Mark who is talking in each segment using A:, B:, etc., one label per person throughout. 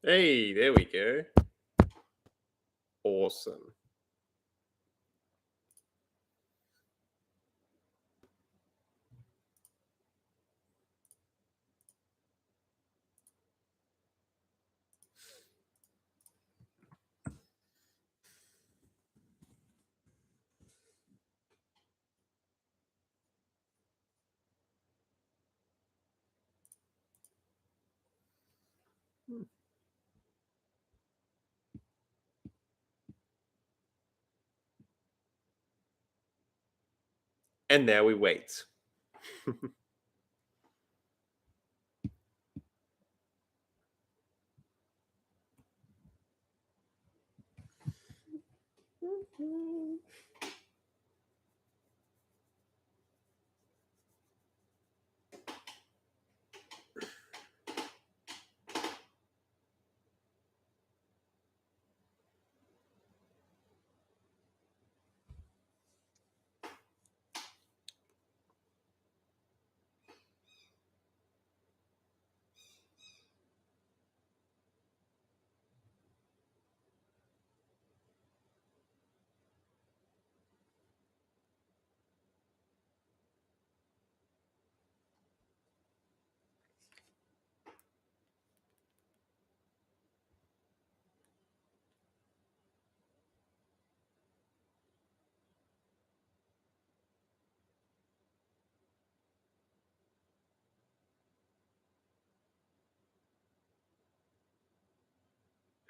A: Hey, there we go. Awesome. And now we wait.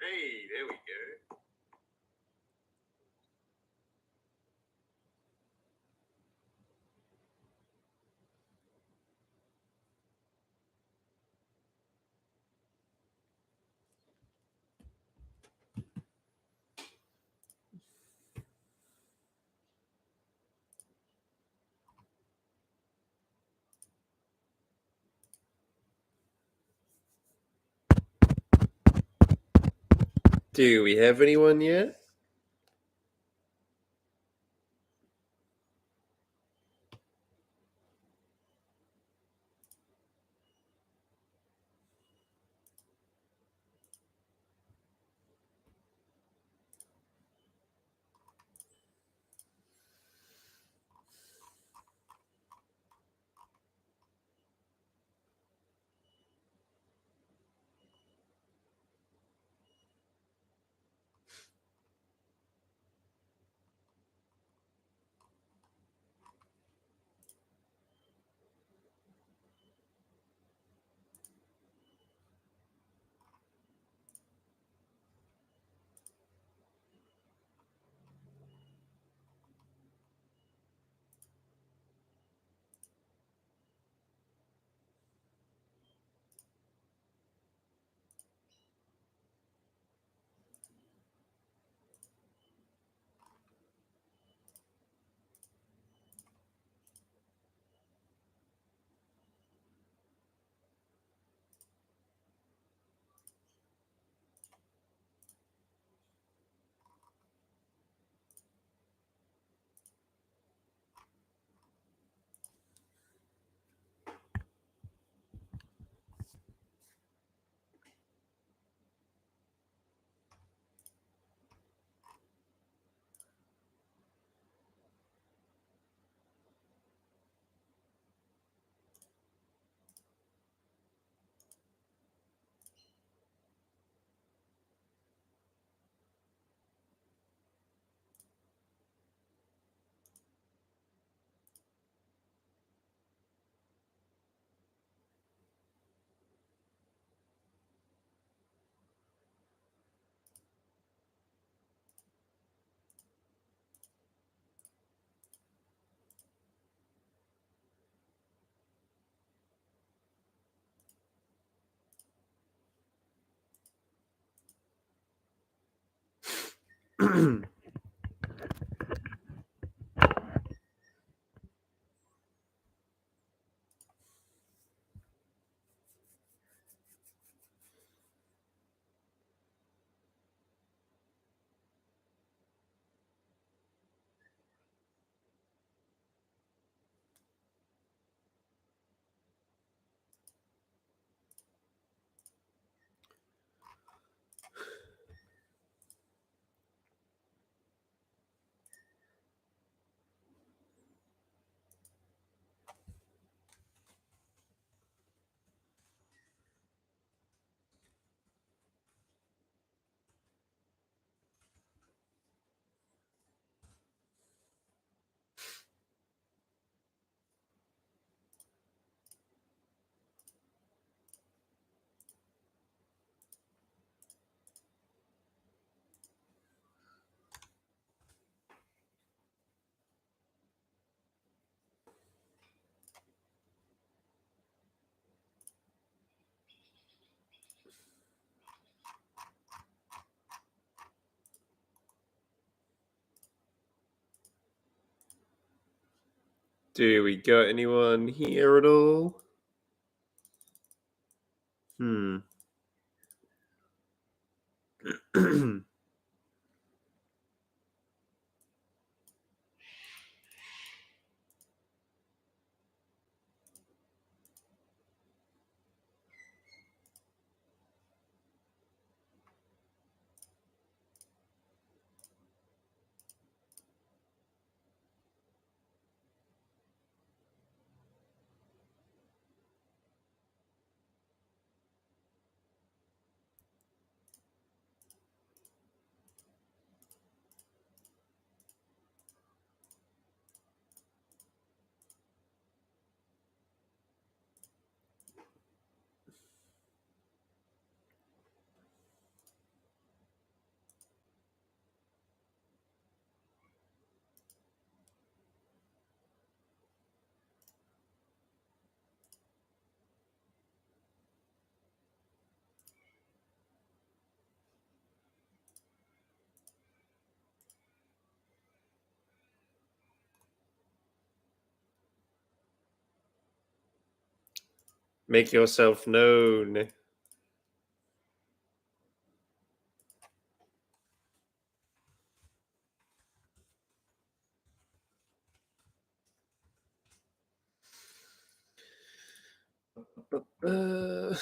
A: Hey, there we go. Do we have anyone yet? Do we got anyone here at all? Make yourself known. Uh,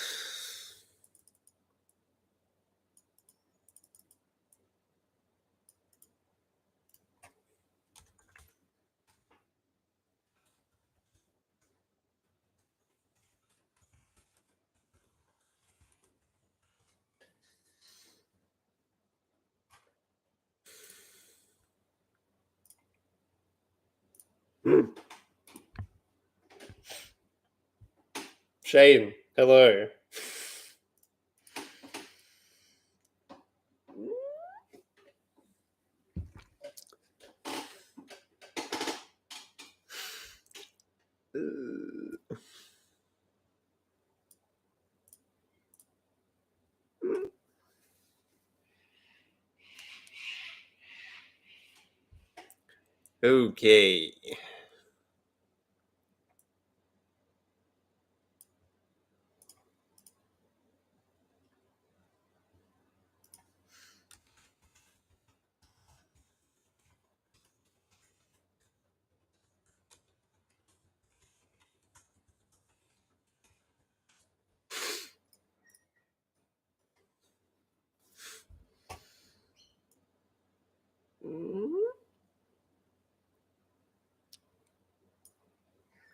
A: Shane, hello. Okay.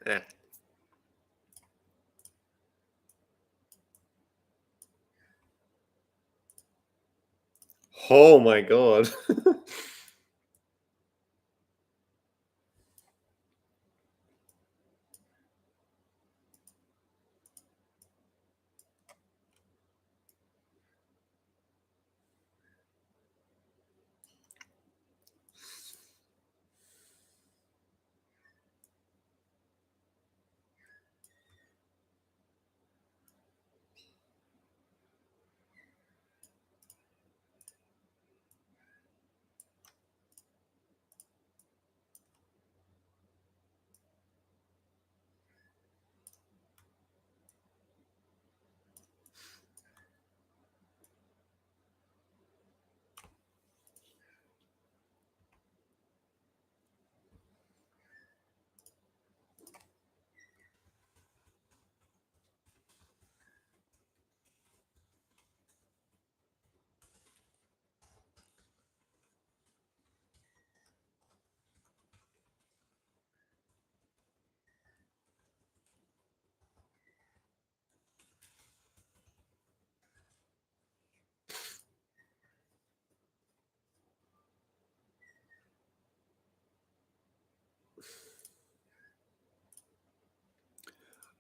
A: Ah. Oh my god.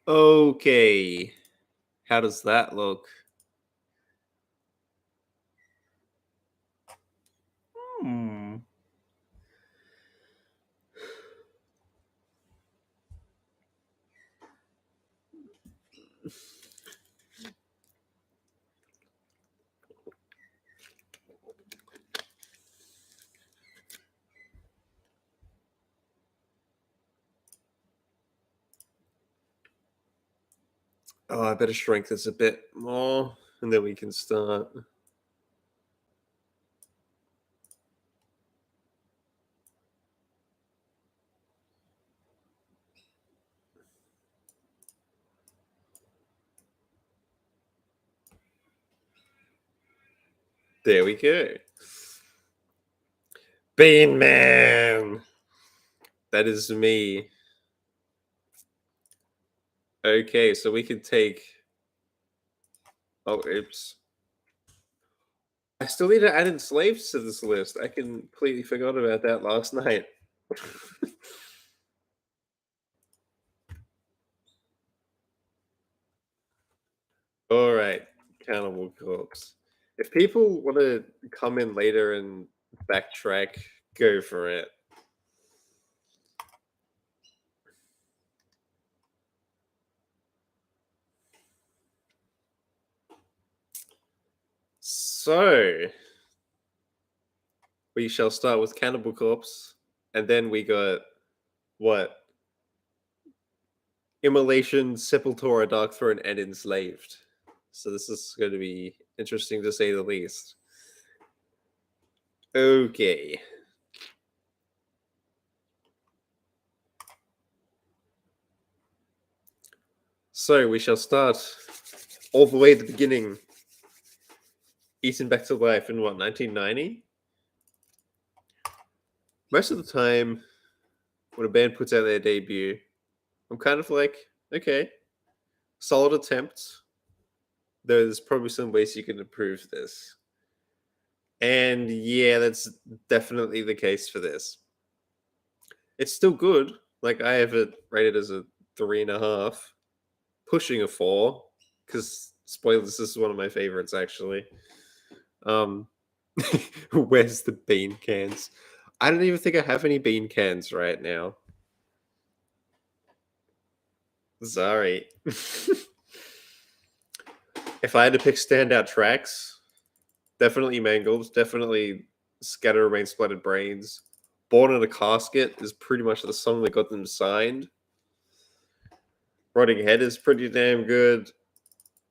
A: Okay. How does that look? Hmm. Oh, I better shrink this a bit more, and then we can start. There we go. Bean Man! That is me. Okay, so we can take. Oh, oops. I still need to add in slaves to this list. I completely forgot about that last night. All right, Cannibal Corpse. If people want to come in later and backtrack, go for it. So, we shall start with Cannibal Corpse, and then we got what? Immolation, Sepultura, Dark Throne, and Enslaved. So this is going to be interesting to say the least. Okay. So we shall start all the way at the beginning. Eaten back to life in what, 1990? Most of the time, when a band puts out their debut, I'm kind of like, okay, solid attempt. Though there's probably some ways you can improve this. And yeah, that's definitely the case for this. It's still good. Like I have it rated as a 3.5, pushing a 4. Because spoilers, this is one of my favorites actually. Um, where's the bean cans? I don't even think I have any bean cans right now. Sorry. If I had to pick standout tracks, definitely Mangled, definitely Scatter Remain Splattered Brains. Born in a Casket is pretty much the song that got them signed. Rotting Head is pretty damn good.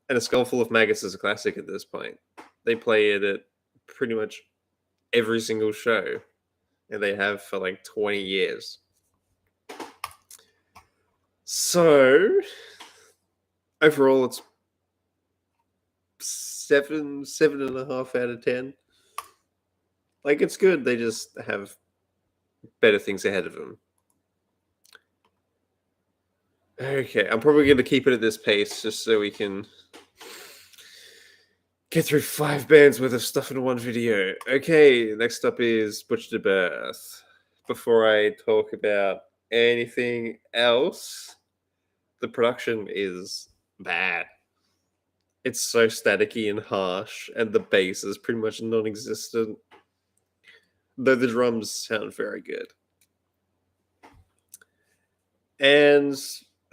A: And A Skull Full of Maggots is a classic at this point. They play it at pretty much every single show, and they have for like 20 years. So, overall, it's 7.5 out of 10. Like, it's good. They just have better things ahead of them. Okay, I'm probably going to keep it at this pace just so we can get through 5 bands worth of stuff in one video. Okay, next up is Butcher to Birth. Before I talk about anything else, the production is bad. It's so staticky and harsh, and the bass is pretty much non existent, though the drums sound very good. And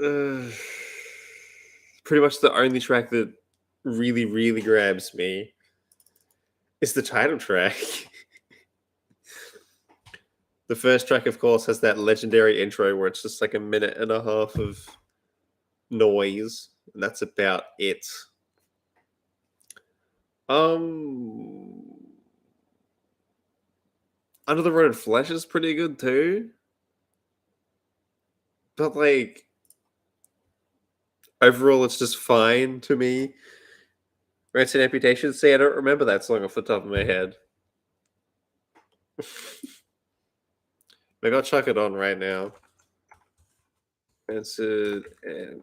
A: uh, pretty much the only track that really, really grabs me is the title track. The first track, of course, has that legendary intro where it's just like a minute and a half of noise, and that's about it. Um, Under the Road Flesh is pretty good too, but like overall, it's just fine to me. Rants and Amputations. See, I don't remember that song off the top of my head. Maybe I'll chuck it on right now. Rancid and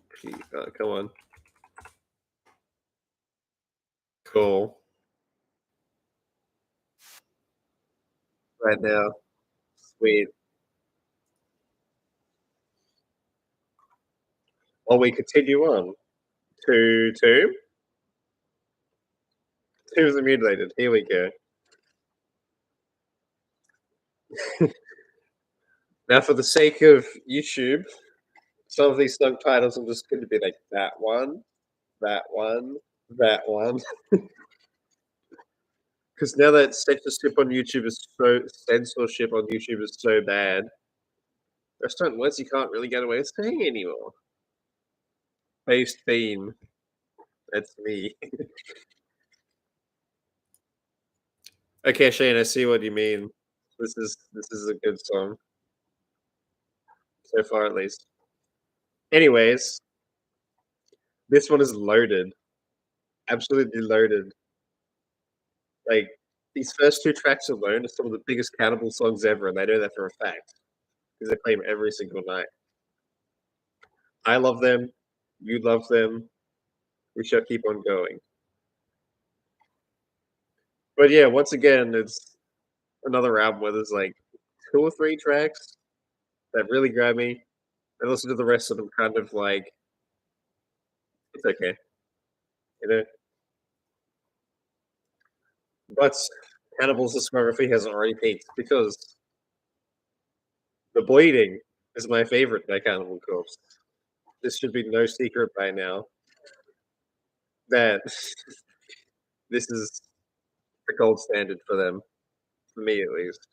A: come on. Cool. Right now. Sweet. While we continue on to Tomb. Tombs and Mutilated. Here we go. Now, for the sake of YouTube, some of these song titles I'm just going to be like that one, that one, that one. Because now that censorship on YouTube is so bad, there's certain words you can't really get away with saying anymore. Based bean. That's me. Okay, Shane, I see what you mean. This is a good song so far, at least. Anyways, this one is loaded, absolutely loaded. Like these first two tracks alone are some of the biggest Cannibal songs ever, and I know that for a fact because I play them every single night. I love them. You love them. We shall keep on going. But yeah, once again, it's another album where there's like two or three tracks that really grab me. I listen to the rest of them kind of like it's okay, you know. But Hannibal's discography has already peaked because the bleeding is my favorite by Cannibal Corpse. This should be no secret by now that this is the gold standard for them, for me at least.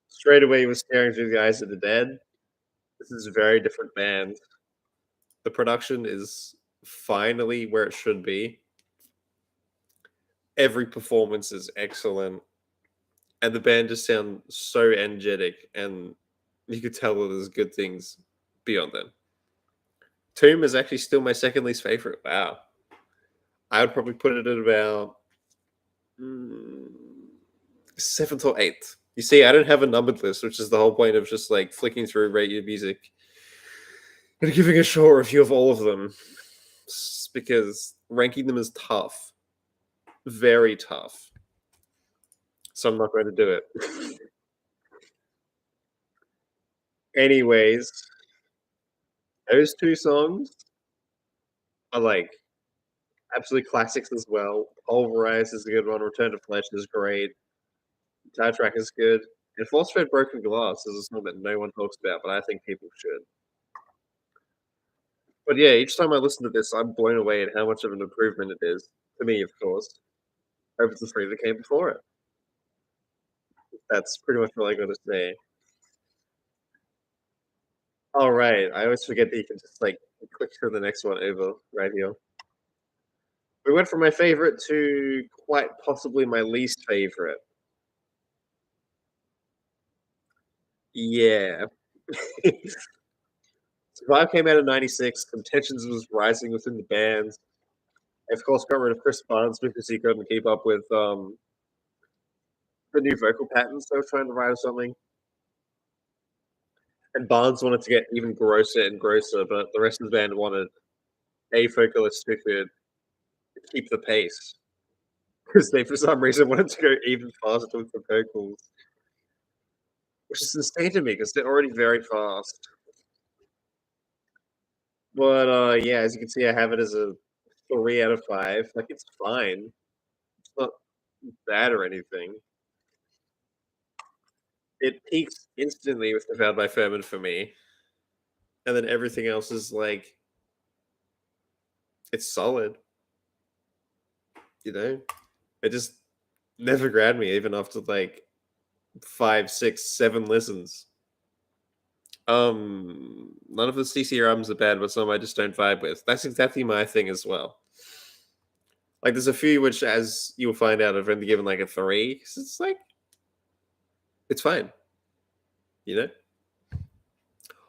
A: Straight away, he was staring through the eyes of the dead. This is a very different band. The production is finally where it should be. Every performance is excellent, and the band just sound so energetic, and you could tell that there's good things beyond them. Tomb is actually still my second least favorite. Wow, I would probably put it at about mm, seventh or eighth. You see, I don't have a numbered list, which is the whole point of just like flicking through radio music and giving a short review of all of them, because ranking them is tough, very tough. So I'm not going to do it. Anyways, those two songs are like absolute classics as well. Pulverize is a good one. Return to Flesh is great. Entire track is good. And Force Fed Broken Glass is a song that no one talks about, but I think people should. But yeah, each time I listen to this, I'm blown away at how much of an improvement it is. To me, of course, over the three that came before it. That's pretty much all I got to say. All right, I always forget that you can just like click to the next one over right here. We went from my favorite to quite possibly my least favorite. Yeah. Survive came out in '96. Some tensions was rising within the band. They, of course, got rid of Chris Barnes because he couldn't keep up with the new vocal patterns they were trying to write or something. And Barnes wanted to get even grosser and grosser, but the rest of the band wanted a vocalist who could keep the pace because they, for some reason, wanted to go even faster with the vocals, which is insane to me because they're already very fast. But yeah, as you can see, I have it as a 3 out of 5. Like it's fine. It's not bad or anything. It peaks instantly with "Devoured by Vermin" for me, and then everything else is like it's solid. You know, it just never grabbed me even after like 5, 6, 7 listens. None of the CC albums are bad, but some I just don't vibe with. That's exactly my thing as well. Like, there's a few which, as you'll find out, I've only given like a 3. 'Cause it's like it's fine, you know.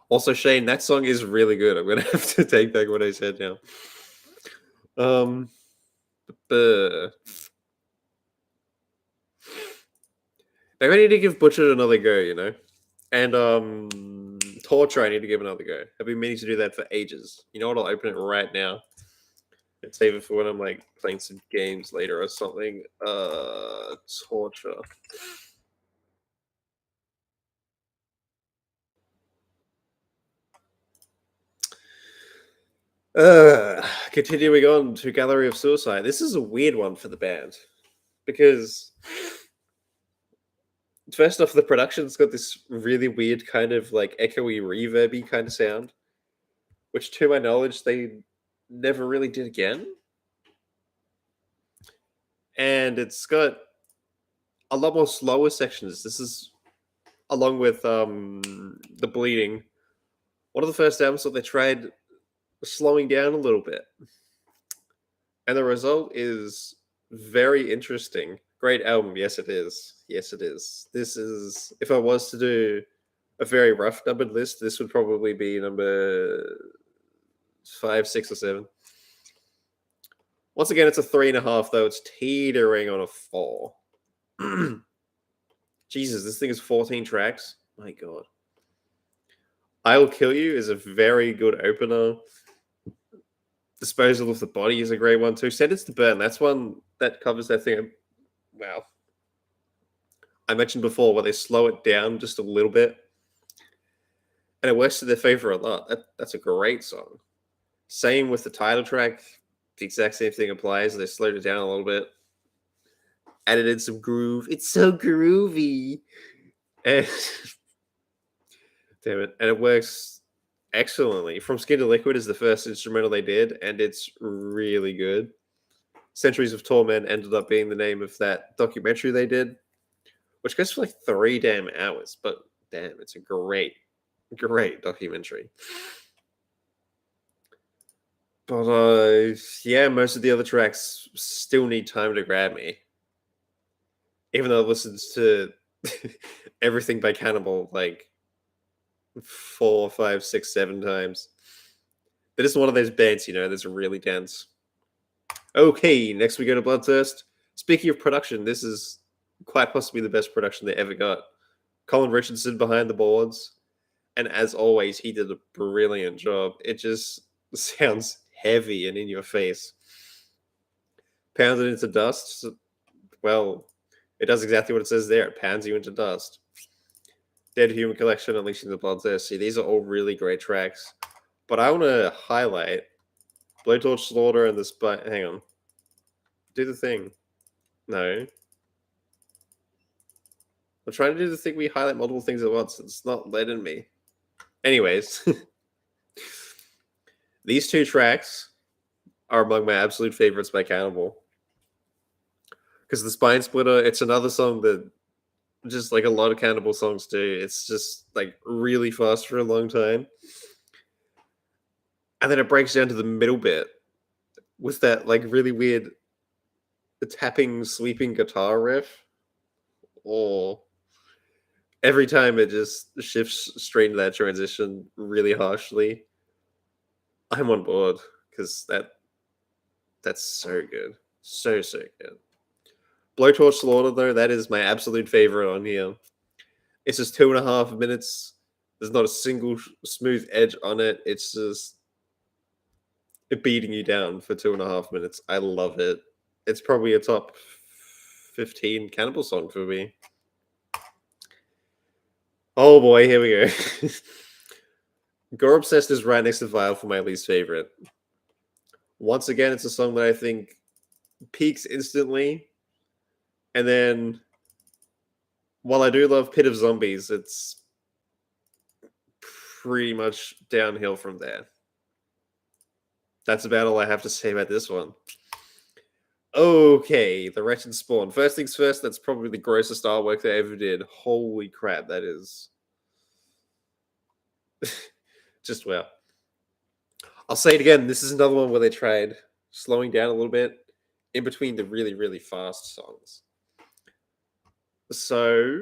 A: Also, Shane, that song is really good. I'm gonna have to take back what I said now. Um, but maybe I need to give Butcher another go, you know, and Torture I need to give another go. I've been meaning to do that for ages. You know what? I'll open it right now and save it for when I'm like playing some games later or something. Torture. Continuing on to Gallery of Suicide. This is a weird one for the band because first off, the production's got this really weird kind of like echoey, reverby kind of sound, which to my knowledge they never really did again. And it's got a lot more slower sections. This is along with the bleeding. One of the first albums that they tried slowing down a little bit. And the result is very interesting. Great album. Yes, it is. Yes, it is. This is, if I was to do a very rough numbered list, this would probably be number 5, 6, or 7. Once again, it's a 3.5, though. It's teetering on a 4. Jesus, this thing is 14 tracks. My God. I Will Kill You is a very good opener. Disposal of the Body is a great one too. Sentence to Burn, that's one that covers that thing. Wow. I mentioned before where they slow it down just a little bit. And it works to their favor a lot. That's a great song. Same with the title track. The exact same thing applies. They slowed it down a little bit. Added in some groove. It's so groovy. And damn it. And it works excellently. From Skin to Liquid is the first instrumental they did, and it's really good. Centuries of Torment ended up being the name of that documentary they did, which goes for like 3 damn hours. But damn, it's a great documentary. But yeah, most of the other tracks still need time to grab me. Even though I listened to everything by Cannibal like 4, 5, 6, 7 times. But it's one of those bands, that's really dense. Okay, next we go to Bloodthirst. Speaking of production, this is quite possibly the best production they ever got. Colin Richardson behind the boards. And as always, he did a brilliant job. It just sounds heavy and in your face. Pounded into dust. Well, it does exactly what it says there. It pounds you into dust. Dead Human Collection, Unleashing the Bloodthirsty. These are all really great tracks. But I want to highlight Blowtorch Slaughter and the Spy. Hang on. Do the thing. No. I'm trying to do the thing we highlight multiple things at once. It's not letting me. Anyways. These 2 tracks are among my absolute favorites by Cannibal. Because the Spine Splitter, it's another song that just like a lot of Cannibal songs do. It's just like really fast for a long time. And then it breaks down to the middle bit with that like really weird tapping, sweeping guitar riff. Or every time it just shifts straight into that transition really harshly. I'm on board because that's so good. So good. Blowtorch Slaughter, though, that is my absolute favorite on here. It's just 2.5 minutes. There's not a single smooth edge on it. It's just beating you down for 2.5 minutes. I love it. It's probably a top 15 Cannibal song for me. Oh boy, here we go. Gore Obsessed is right next to Vile for my least favorite. Once again, it's a song that I think peaks instantly. And then, while I do love Pit of Zombies, it's pretty much downhill from there. That's about all I have to say about this one. Okay, The Wretched Spawn. First things first, that's probably the grossest artwork they ever did. Holy crap, that is. Just wow. I'll say it again, this is another one where they tried slowing down a little bit in between the really, really fast songs. So,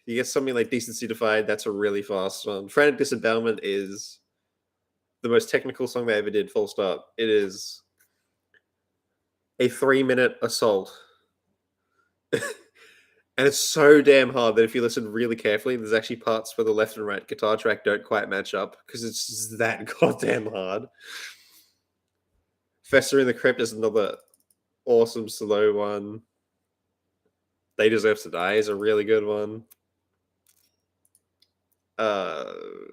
A: you get something like Decency Defied, that's a really fast one. Frantic Disembowelment is the most technical song they ever did, full stop. It is a 3-minute assault. And it's so damn hard that if you listen really carefully, there's actually parts where the left and right guitar track don't quite match up because it's just that goddamn hard. Fester in the Crypt is another awesome slow one. They Deserve to Die is a really good one. The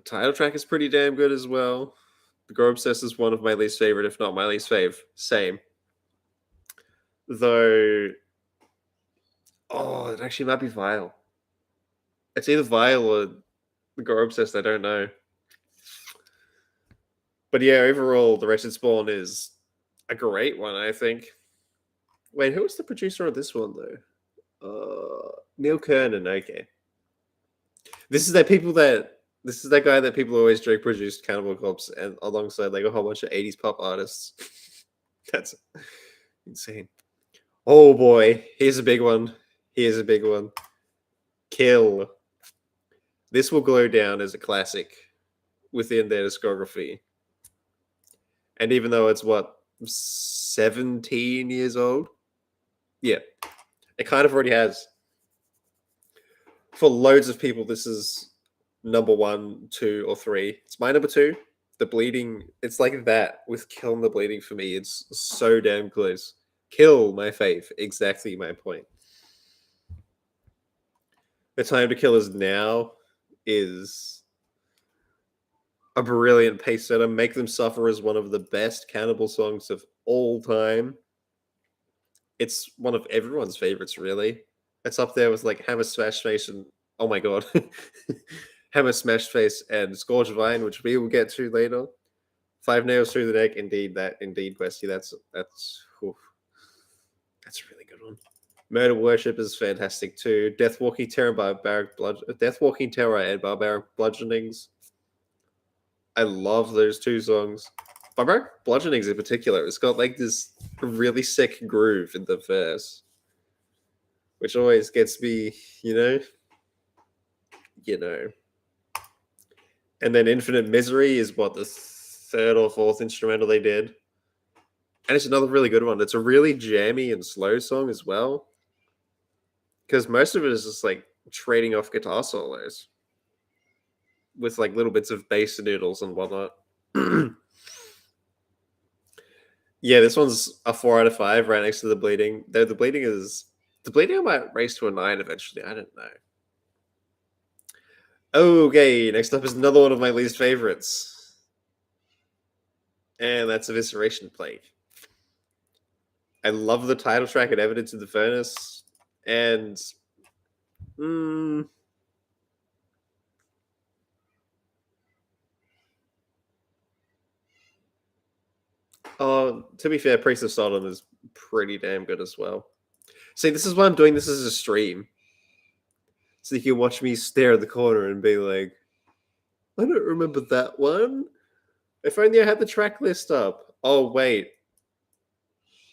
A: title track is pretty damn good as well. The Gore Obsessed is one of my least favorite, if not my least fave. Same. Though, it actually might be Vile. It's either Vile or the Gore Obsessed, I don't know. But yeah, overall, The Wretched Spawn is a great one, I think. Wait, who was the producer of this one, though? Neil Kernan, okay. This is the people that This is that guy that people always joke produced Cannibal Corpse and alongside like a whole bunch of 80s pop artists. That's insane. Oh boy, here's a big one. Here's a big one. Kill. This will go down as a classic within their discography. And even though it's what, 17 years old? Yeah, it kind of already has. For loads of people, this is number one, two, or three. It's my number two. The bleeding, it's like that with Kill and the Bleeding for me. It's so damn close. Kill, my fave. Exactly my point. The Time to Kill Is Now is a brilliant pace setter. Make Them Suffer is one of the best Cannibal songs of all time. It's one of everyone's favorites, really. It's up there with like Hammer Smash Face and oh my god, Hammer Smash Face and Scourge of Iron, which we will get to later. Five Nails Through the Neck, indeed, Questy. Oof, that's a really good one. Murder Worship is fantastic too. Death Walking Terror Death Walking Terror and Barbaric Bludgeonings. I love those two songs. Barbaric Bludgeonings in particular, it's got like this really sick groove in the verse, which always gets me, you know. And then Infinite Misery is what the third or fourth instrumental they did, and it's another really good one. It's a really jammy and slow song as well, because most of it is just like trading off guitar solos with like little bits of bass noodles and whatnot. Yeah, this one's a 4 out of 5, right next to the bleeding. Though the bleeding I might raise to a 9 eventually. I don't know. Okay, next up is another one of my least favorites, and that's Evisceration Plague. I love the title track and Evidence in the Furnace, and to be fair, Priest of Sodom is pretty damn good as well. See, this is why I'm doing this as a stream, so you can watch me stare at the corner and be like, I don't remember that one. If only I had the track list up. Oh wait,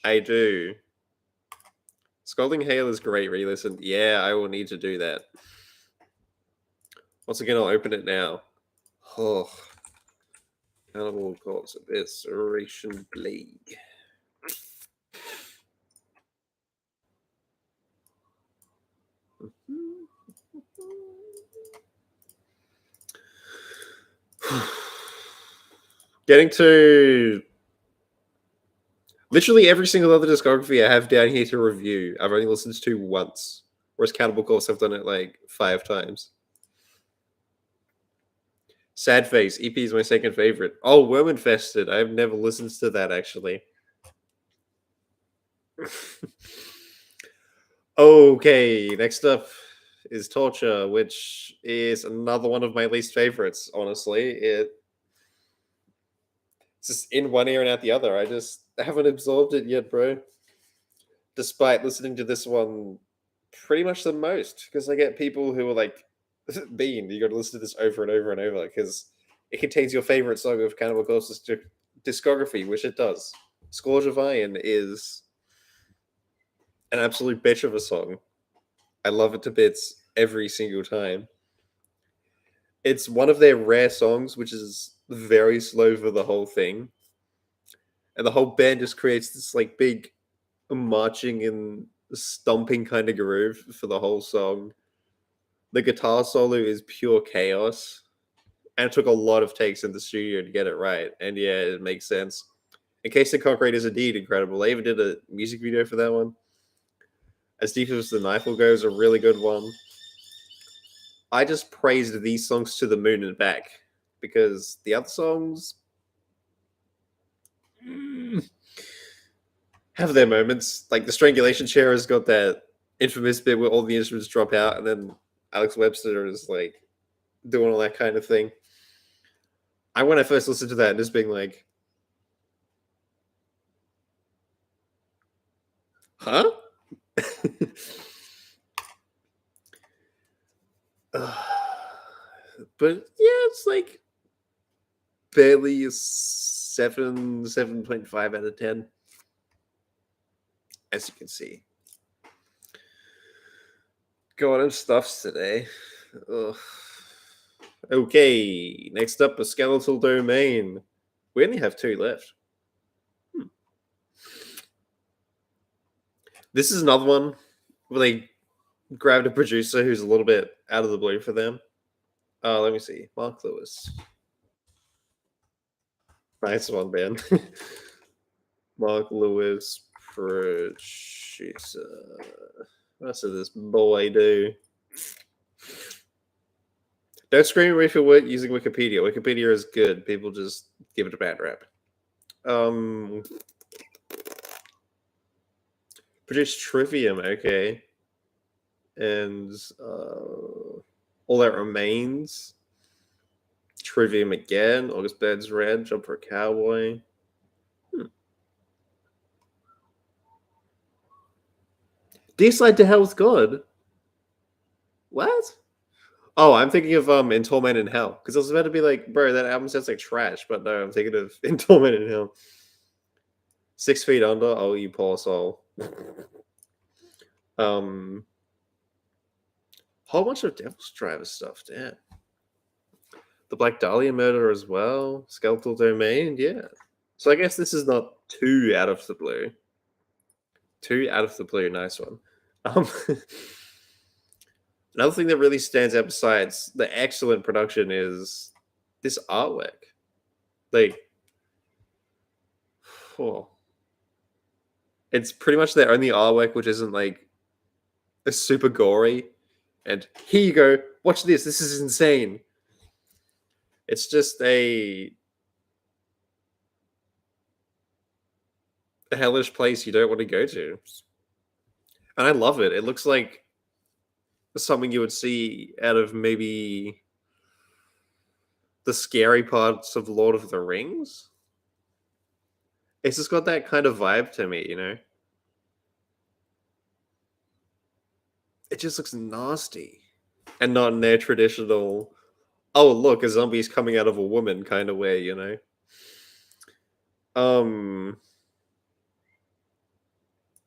A: I do. Scalding Hail is great. Re-listen. Yeah, I will need to do that. Once again, I'll open it now. Oh, Cannibal Corpse Evisceration Plague. Getting to literally every single other discography I have down here to review, I've only listened to once. Whereas Cannibal Corpse, I've done it like 5 times. Sad Face EP is my second favorite. Oh, Worm Infested. I've never listened to that actually. Okay, next up is Torture, which is another one of my least favorites, honestly. It's just in one ear and out the other. I just haven't absorbed it yet, bro. Despite listening to this one pretty much the most, because I get people who are like, Bean, you got to listen to this over and over and over because it contains your favorite song of Cannibal Corpse's discography, which it does. Scourge of Iron is an absolute bitch of a song. I love it to bits every single time. It's one of their rare songs, which is very slow for the whole thing. And the whole band just creates this like big marching and stomping kind of groove for the whole song. The guitar solo is pure chaos. And it took a lot of takes in the studio to get it right. And yeah, it makes sense. Encased in Concrete is indeed incredible. They even did a music video for that one. As Deep as the Knife Will Go is a really good one. I just praised these songs to the moon and back because the other songs have their moments. Like the Strangulation Chair has got that infamous bit where all the instruments drop out and then Alex Webster is like doing all that kind of thing. When I first listened to that, just being like, huh? But yeah, it's like barely a 7.5 out of 10, as you can see. God, I'm stuffs today. Ugh. Okay, next up, a skeletal domain. We only have 2 left. This is another one where they grabbed a producer who's a little bit out of the blue for them. Let me see. Mark Lewis. Nice one, Ben. Mark Lewis, producer. What does this boy do? Don't scream if you're using Wikipedia. Wikipedia is good. People just give it a bad rap. Produce Trivium, okay. And All That Remains. Trivium again. August Bed's Red. Jump for a Cowboy. D-Slide to Hell with God. What? Oh, I'm thinking of In Torment in Hell. Because I was about to be like, bro, that album sounds like trash. But no, I'm thinking of In Torment in Hell. 6 Feet Under. Oh, you poor soul. Whole bunch of Devil's Driver stuff, damn. The Black Dahlia Murder as well. Skeletal Domain, yeah. So I guess this is not too out of the blue. Too out of the blue, nice one. Another thing that really stands out besides the excellent production is this artwork. Like, oh, it's pretty much their only artwork which isn't like a super gory. And here you go, watch this. This is insane. It's just a hellish place you don't want to go to. And I love it. It looks like something you would see out of maybe the scary parts of Lord of the Rings. It's just got that kind of vibe to me, you know? It just looks nasty. And not in their traditional, oh, look, a zombie's coming out of a woman kind of way, you know?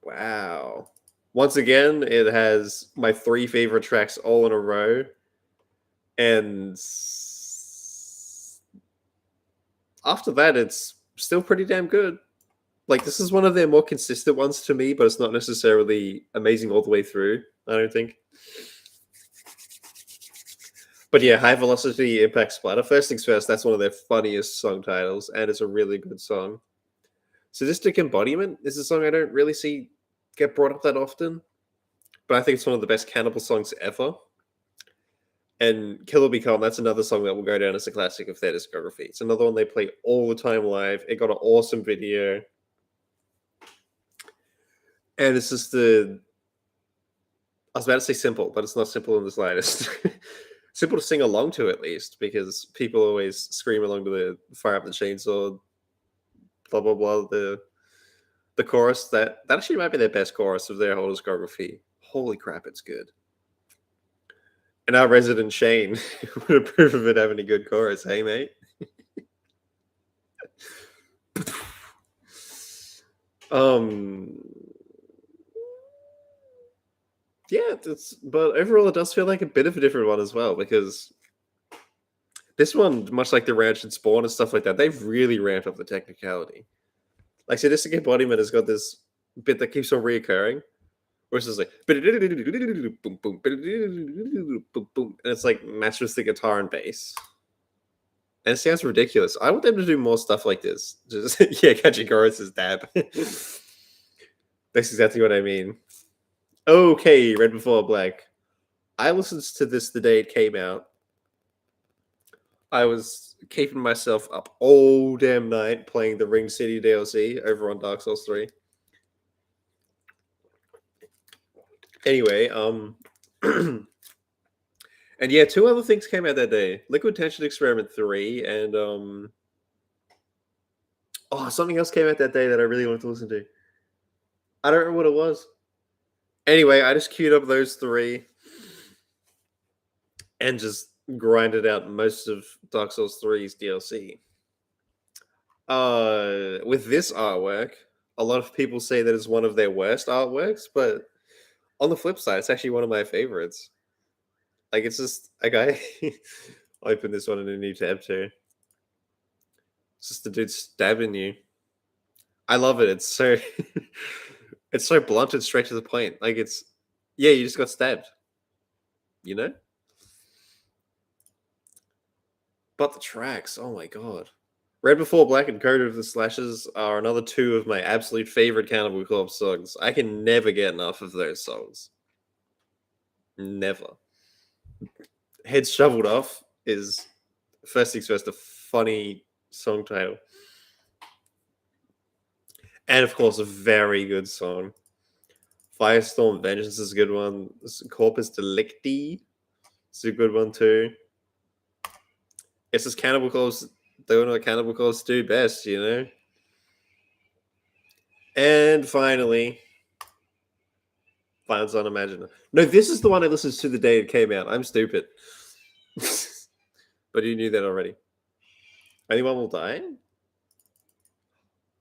A: Wow. Once again, it has my 3 favorite tracks all in a row. And after that, it's still pretty damn good. Like, this is one of their more consistent ones to me, but it's not necessarily amazing all the way through, I don't think. But yeah, High Velocity Impact Splatter. First things first, that's one of their funniest song titles, and it's a really good song. Sadistic Embodiment is a song I don't really see get brought up that often, but I think it's one of the best cannibal songs ever. And Killer Be Calm, that's another song that will go down as a classic of their discography. It's another one they play all the time live. It got an awesome video. And it's just I was about to say simple, but it's not simple in the slightest. Simple to sing along to, at least, because people always scream along to the Fire Up the Chainsaw, blah, blah, blah. The chorus, that actually might be their best chorus of their whole discography. Holy crap, it's good. And our resident Shane would approve of it having a good chorus. Hey, mate. Yeah, but overall it does feel like a bit of a different one as well, because this one, much like the Ranch and Spawn and stuff like that, they've really ramped up the technicality. Like, Sadistic Embodiment has got this bit that keeps on reoccurring, where it's just like boom, boom, boom, boom, and it's like matched with the guitar and bass. And it sounds ridiculous. I want them to do more stuff like this. Just yeah, catchy choruses, dab. That's exactly what I mean. Okay, Red Before Black. I listened to this the day it came out. I was keeping myself up all damn night playing the Ring City DLC over on Dark Souls 3. Anyway, and yeah, 2 other things came out that day. Liquid Tension Experiment 3 and something else came out that day that I really wanted to listen to. I don't remember what it was. Anyway, I just queued up those 3 and just grinded out most of Dark Souls 3's DLC. With this artwork, a lot of people say that it's one of their worst artworks, but on the flip side, it's actually one of my favorites. Like it's just like I open this one in a new tab too. It's just the dude stabbing you. I love it. It's so it's so blunt and straight to the point. Like it's yeah, you just got stabbed. You know? But the tracks, oh my god. Red Before Black and Code of the Slashes are another two of my absolute favorite Cannibal Corpse songs. I can never get enough of those songs. Never. Heads Shoveled Off is first things first, a funny song title. And of course, a very good song. Firestorm Vengeance is a good one. Corpus Delicti is a good one too. It's just Cannibal Corpse doing what Cannibal Corpse do best, you know? And finally, Violence Unimaginable. No, this is the one I listened to the day it came out. I'm stupid. But you knew that already. Anyone Will Die?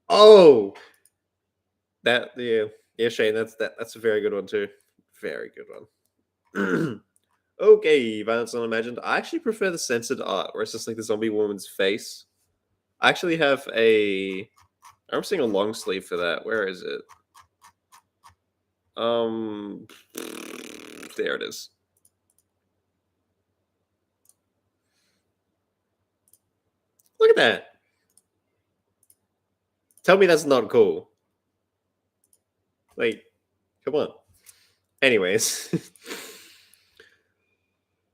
A: Oh! That, yeah, Shane, that's a very good one too. Very good one. Okay, Violence Unimagined. I actually prefer the censored art, where it's just like the zombie woman's face. I actually have I'm seeing a long sleeve for that. Where is it? There it is. Look at that. Tell me that's not cool. Like, come on. Anyways.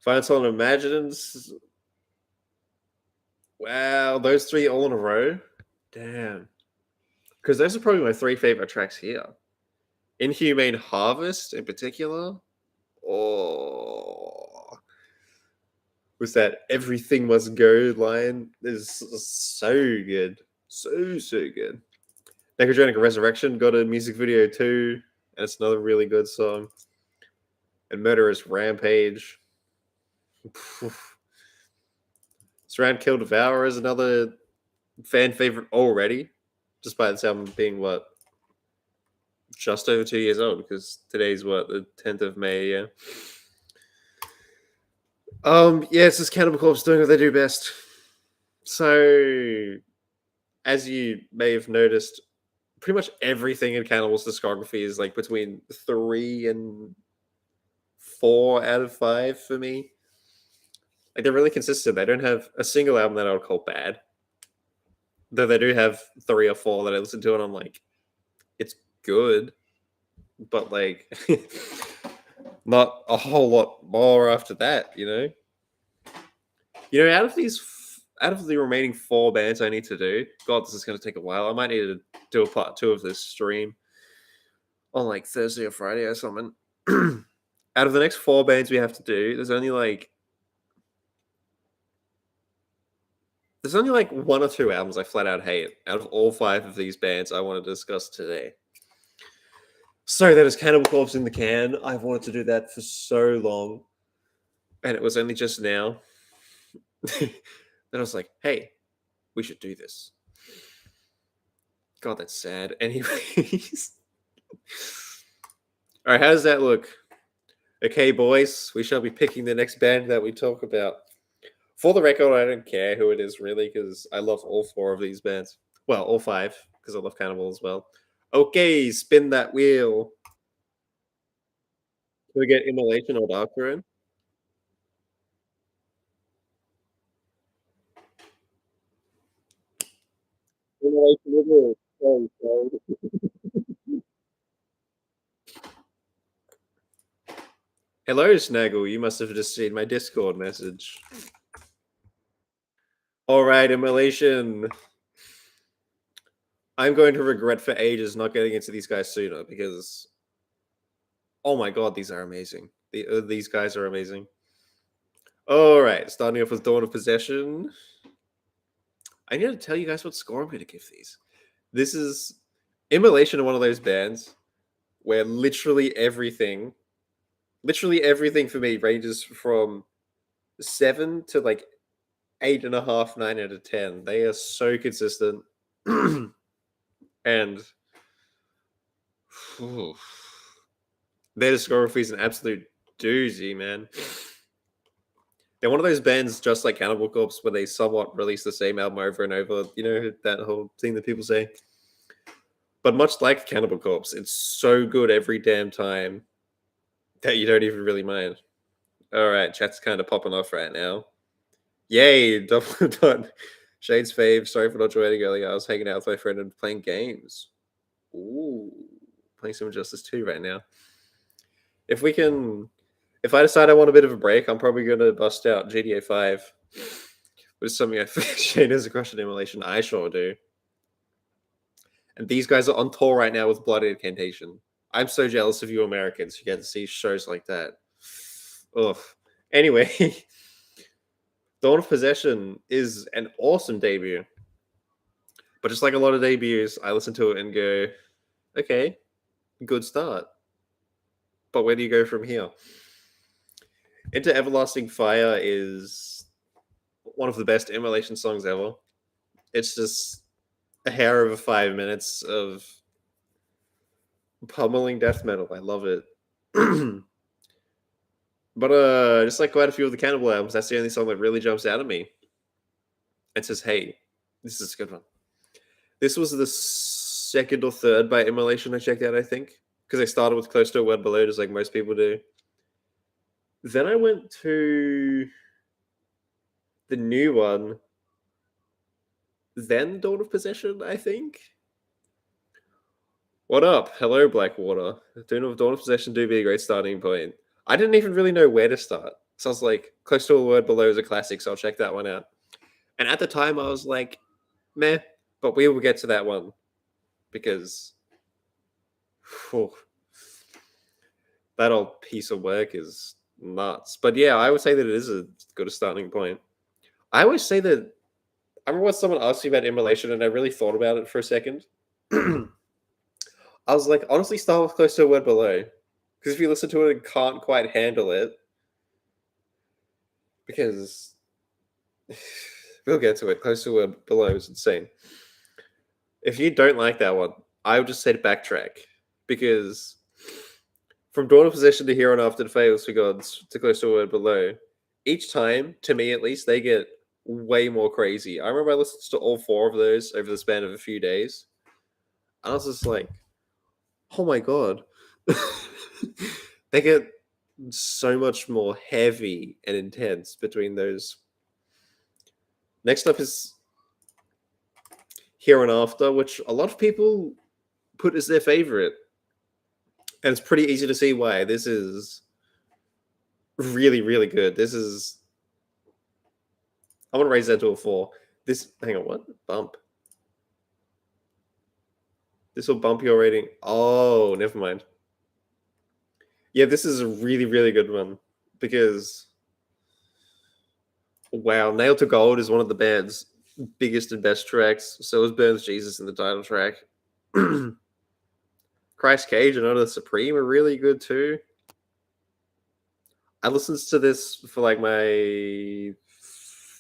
A: Violence Unimagined. Wow, those three all in a row? Damn. Because those are probably my three favorite tracks here. Inhumane Harvest in particular. Oh, was that Everything Must Go line is so good. So good. Necrogenic Resurrection got a music video too, and it's another really good song. And Murderous Rampage. Surround Kill Devour is another fan favorite already, despite this album being what? Just over 2 years old, because today's what, the 10th of May, yeah. Yeah, it's just Cannibal Corpse doing what they do best. So, as you may have noticed, pretty much everything in Cannibal's discography is like between 3 and 4 out of 5 for me. Like they're really consistent. They don't have a single album that I would call bad. Though they do have 3 or 4 that I listen to and I'm like, it's good. But like not a whole lot more after that, you know? You know, out of the remaining 4 bands I need to do, God, this is going to take a while. I might need to do a part 2 of this stream on like Thursday or Friday or something. Out of the next 4 bands we have to do, there's only like 1 or 2 albums I flat out hate out of all 5 of these bands I want to discuss today. So that is Cannibal Corpse in the can. I've wanted to do that for so long. And it was only just now that I was like, hey, we should do this. God, that's sad. Anyways. All right, how does that look? Okay, boys, we shall be picking the next band that we talk about. For the record, I don't care who it is really, because I love all 4 of these bands. Well, all 5, because I love Cannibal as well. Okay, spin that wheel. Can we get Immolation or Dark Throne? Immolation with it. Sorry. Hello, Snaggle. You must have just seen my Discord message. All right, Immolation. I'm going to regret for ages not getting into these guys sooner because, oh my god, these are amazing. These guys are amazing. All right, starting off with Dawn of Possession. I need to tell you guys what score I'm going to give these. This is Immolation, one of those bands where literally everything for me ranges from 7 to like 8.5, 9 out of 10. They are so consistent. And phew, their discography is an absolute doozy, man. They're one of those bands, just like Cannibal Corpse, where they somewhat release the same album over and over. You know, that whole thing that people say. But much like Cannibal Corpse, it's so good every damn time that you don't even really mind. All right, chat's kind of popping off right now. Yay, double dot. Shade's fave. Sorry for not joining earlier. I was hanging out with my friend and playing games. Ooh, playing some Injustice 2 right now. If we can, if I decide I want a bit of a break, I'm probably going to bust out GTA 5, which is something I think Shade has a crush on emulation. I sure do. And these guys are on tour right now with Blood Incantation. I'm so jealous of you Americans who get to see shows like that. Ugh. Anyway, Dawn of Possession is an awesome debut. But just like a lot of debuts, I listen to it and go, okay, good start. But where do you go from here? Into Everlasting Fire is one of the best immolation songs ever. It's just a hair over 5 minutes of pummeling death metal. I love it. But just like quite a few of the Cannibal albums, that's the only song that really jumps out at me. It says, hey, this is a good one. This was the second or third by immolation I checked out, I think. Because I started with Close to a Word Below, just like most people do. Then I went to the new one. Then Dawn of Possession, I think. What up? Hello, Blackwater. Dawn of Possession do be a great starting point. I didn't even really know where to start. So I was like, Close to a Word Below is a classic, so I'll check that one out. And at the time, I was like, meh, but we will get to that one. Because whew, that old piece of work is nuts. But yeah, I would say that it is a good starting point. I always say that I remember when someone asked me about immolation, and I really thought about it for a second. I was like, honestly, start with Close to a Word Below. Because if you listen to it and can't quite handle it, because we'll get to it, Close to a Word Below is insane. If you don't like that one, I would just say to backtrack. Because from Dawn of Possession to Here on After the Fails for Gods to Close to a Word Below, each time, to me at least, they get way more crazy. I remember I listened to all four of those over the span of a few days. And I was just like, oh my god. They get so much more heavy and intense between those. Next up is Here and After, which a lot of people put as their favorite. And it's pretty easy to see why. This is really, really good. This is. I want to raise that to a 4. This. Hang on, what? Bump. This will bump your rating. Oh, never mind. Yeah, this is a really, really good one. Because. Wow, Nail to Gold is one of the band's biggest and best tracks. So is Burns Jesus in the title track. Christ Cage and Honor the Supreme are really good too. I listened to this for like my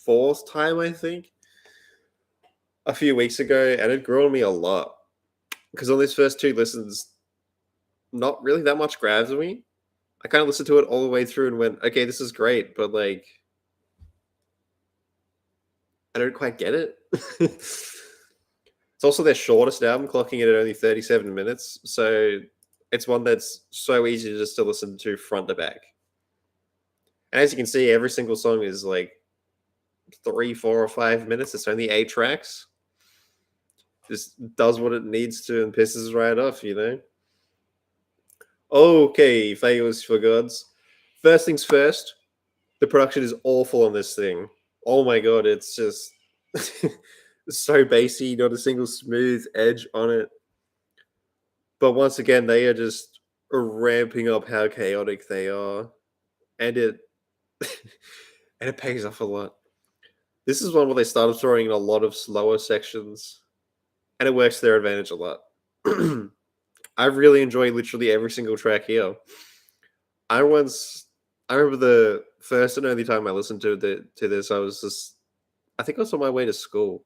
A: 4th time, I think, a few weeks ago, and it grew on me a lot. Because on these first 2 listens, not really that much grabs me. I kind of listened to it all the way through and went, okay, this is great, but like, I don't quite get it. It's also their shortest album, clocking it at only 37 minutes. So it's one that's so easy just to listen to front to back. And as you can see, every single song is like 3, 4, or 5 minutes. It's only 8 tracks. Just does what it needs to and pisses right off, you know? Okay, Fails for Gods. First things first, the production is awful on this thing. Oh my god, it's just so bassy, not a single smooth edge on it. But once again, they are just ramping up how chaotic they are. And it and it pays off a lot. This is one where they started throwing in a lot of slower sections, and it works to their advantage a lot. I really enjoy literally every single track here. I once I remember the first and only time I listened to this, I think I was on my way to school.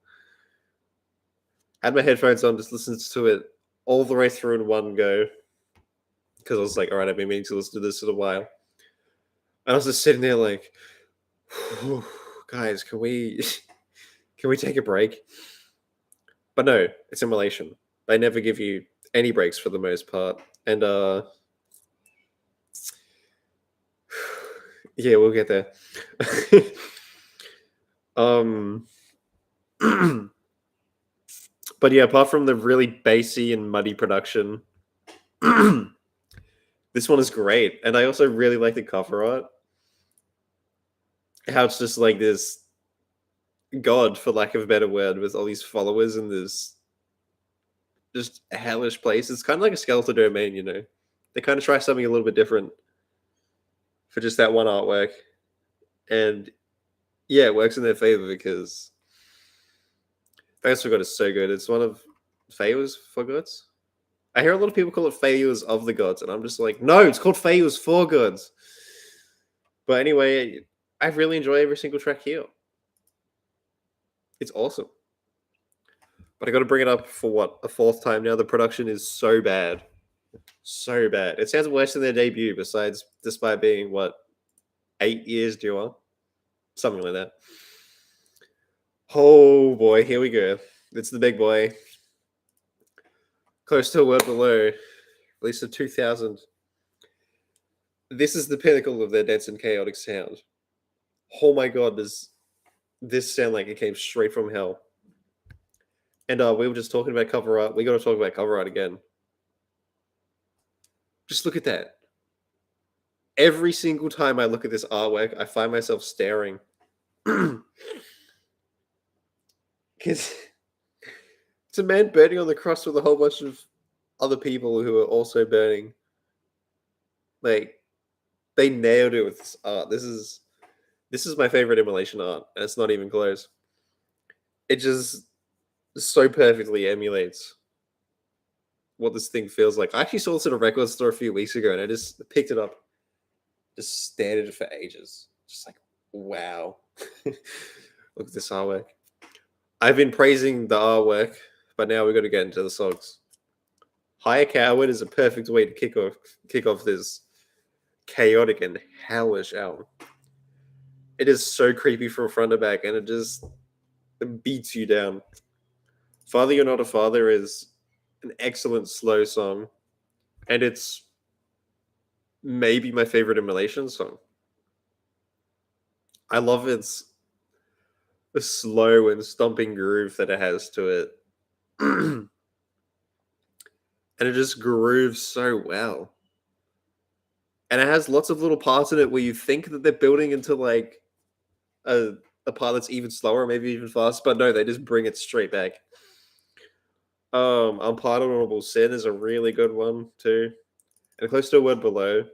A: Had my headphones on, just listened to it all the way through in one go because I was like, all right, I've been meaning to listen to this in a while. And I was just sitting there like, guys, can we take a break? But no, it's immolation. They never give you any breaks for the most part. And yeah, we'll get there. um but yeah, apart from the really bassy and muddy production, this one is great. And I also really like the cover art. How it's just like this god, for lack of a better word, with all these followers in this just hellish place. It's kind of like a skeletal domain, you know. They kind of try something a little bit different for just that one artwork, and yeah, it works in their favor because Thanks for God is so good. It's one of Favors for Gods. I hear a lot of people call it Failures of the Gods, and I'm just like, no, it's called Failures for Gods. But anyway, I really enjoy every single track here. It's awesome. But I got to bring it up for what, a fourth time now. The production is so bad. So bad. It sounds worse than their debut, despite being, what, 8 years newer? Something like that. Oh boy, here we go. It's the big boy. Close to a word below. Released in 2000. This is the pinnacle of their dense and chaotic sound. Oh my god, does this sound like it came straight from hell? And we were just talking about cover art. We got to talk about cover art again. Just look at that. Every single time I look at this artwork, I find myself staring. Because it's a man burning on the cross with a whole bunch of other people who are also burning. Like, they nailed it with this art. This is my favorite immolation art, and it's not even close. It just so perfectly emulates what this thing feels like. I actually saw this at a record store a few weeks ago, and I just picked it up, just stared at it for ages. Just like, wow. Look at this artwork. I've been praising the artwork, but now we've got to get into the songs. Hire Coward is a perfect way to kick off this chaotic and hellish album. It is so creepy from front to back, and it just beats you down. Father You're Not a Father is an excellent slow song, and it's maybe my favorite immolation song. I love its the slow and stomping groove that it has to it. And it just grooves so well. And it has lots of little parts in it where you think that they're building into like a, a part that's even slower, maybe even fast, but no, they just bring it straight back. Unpardonable Sin is a really good one too. And Close to a Word Below.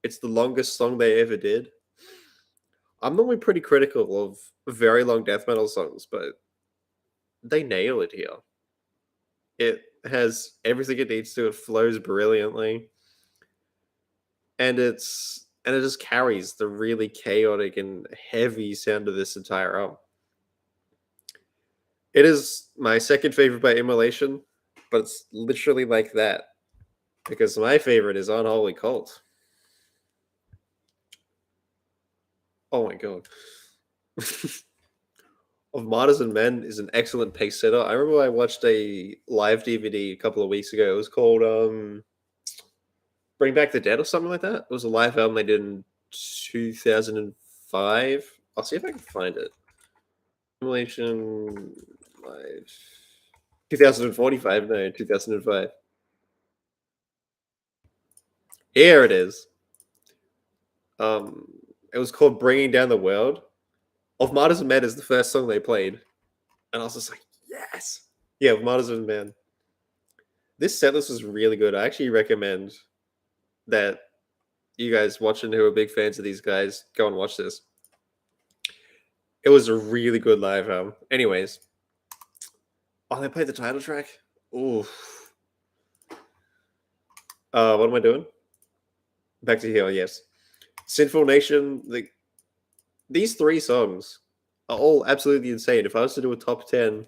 A: It's the longest song they ever did. I'm normally pretty critical of very long death metal songs, but they nail it here. It has everything it needs to. It flows brilliantly, and it just carries the really chaotic and heavy sound of this entire album. It is my second favorite by Immolation, but it's literally like that because my favorite is Unholy Cult. Oh my god. Of Martyrs and Men is an excellent pace setter. I remember I watched a live DVD a couple of weeks ago. It was called Bring Back the Dead or something like that. It was a live album they did in 2005. I'll see if I can find it. Simulation live 2045. No, 2005. Here it is. Um, it was called Bringing Down the World. Of Martyrs and Men is the first song they played, and I was just like, yes, yeah, of Martyrs and Men. This setlist was really good. I actually recommend that you guys watching who are big fans of these guys go and watch this. It was a really good live album. Anyways, oh, they played the title track. Ooh. What am I doing? Back to here. Yes. Sinful Nation, these three songs are all absolutely insane. If I was to do a top 10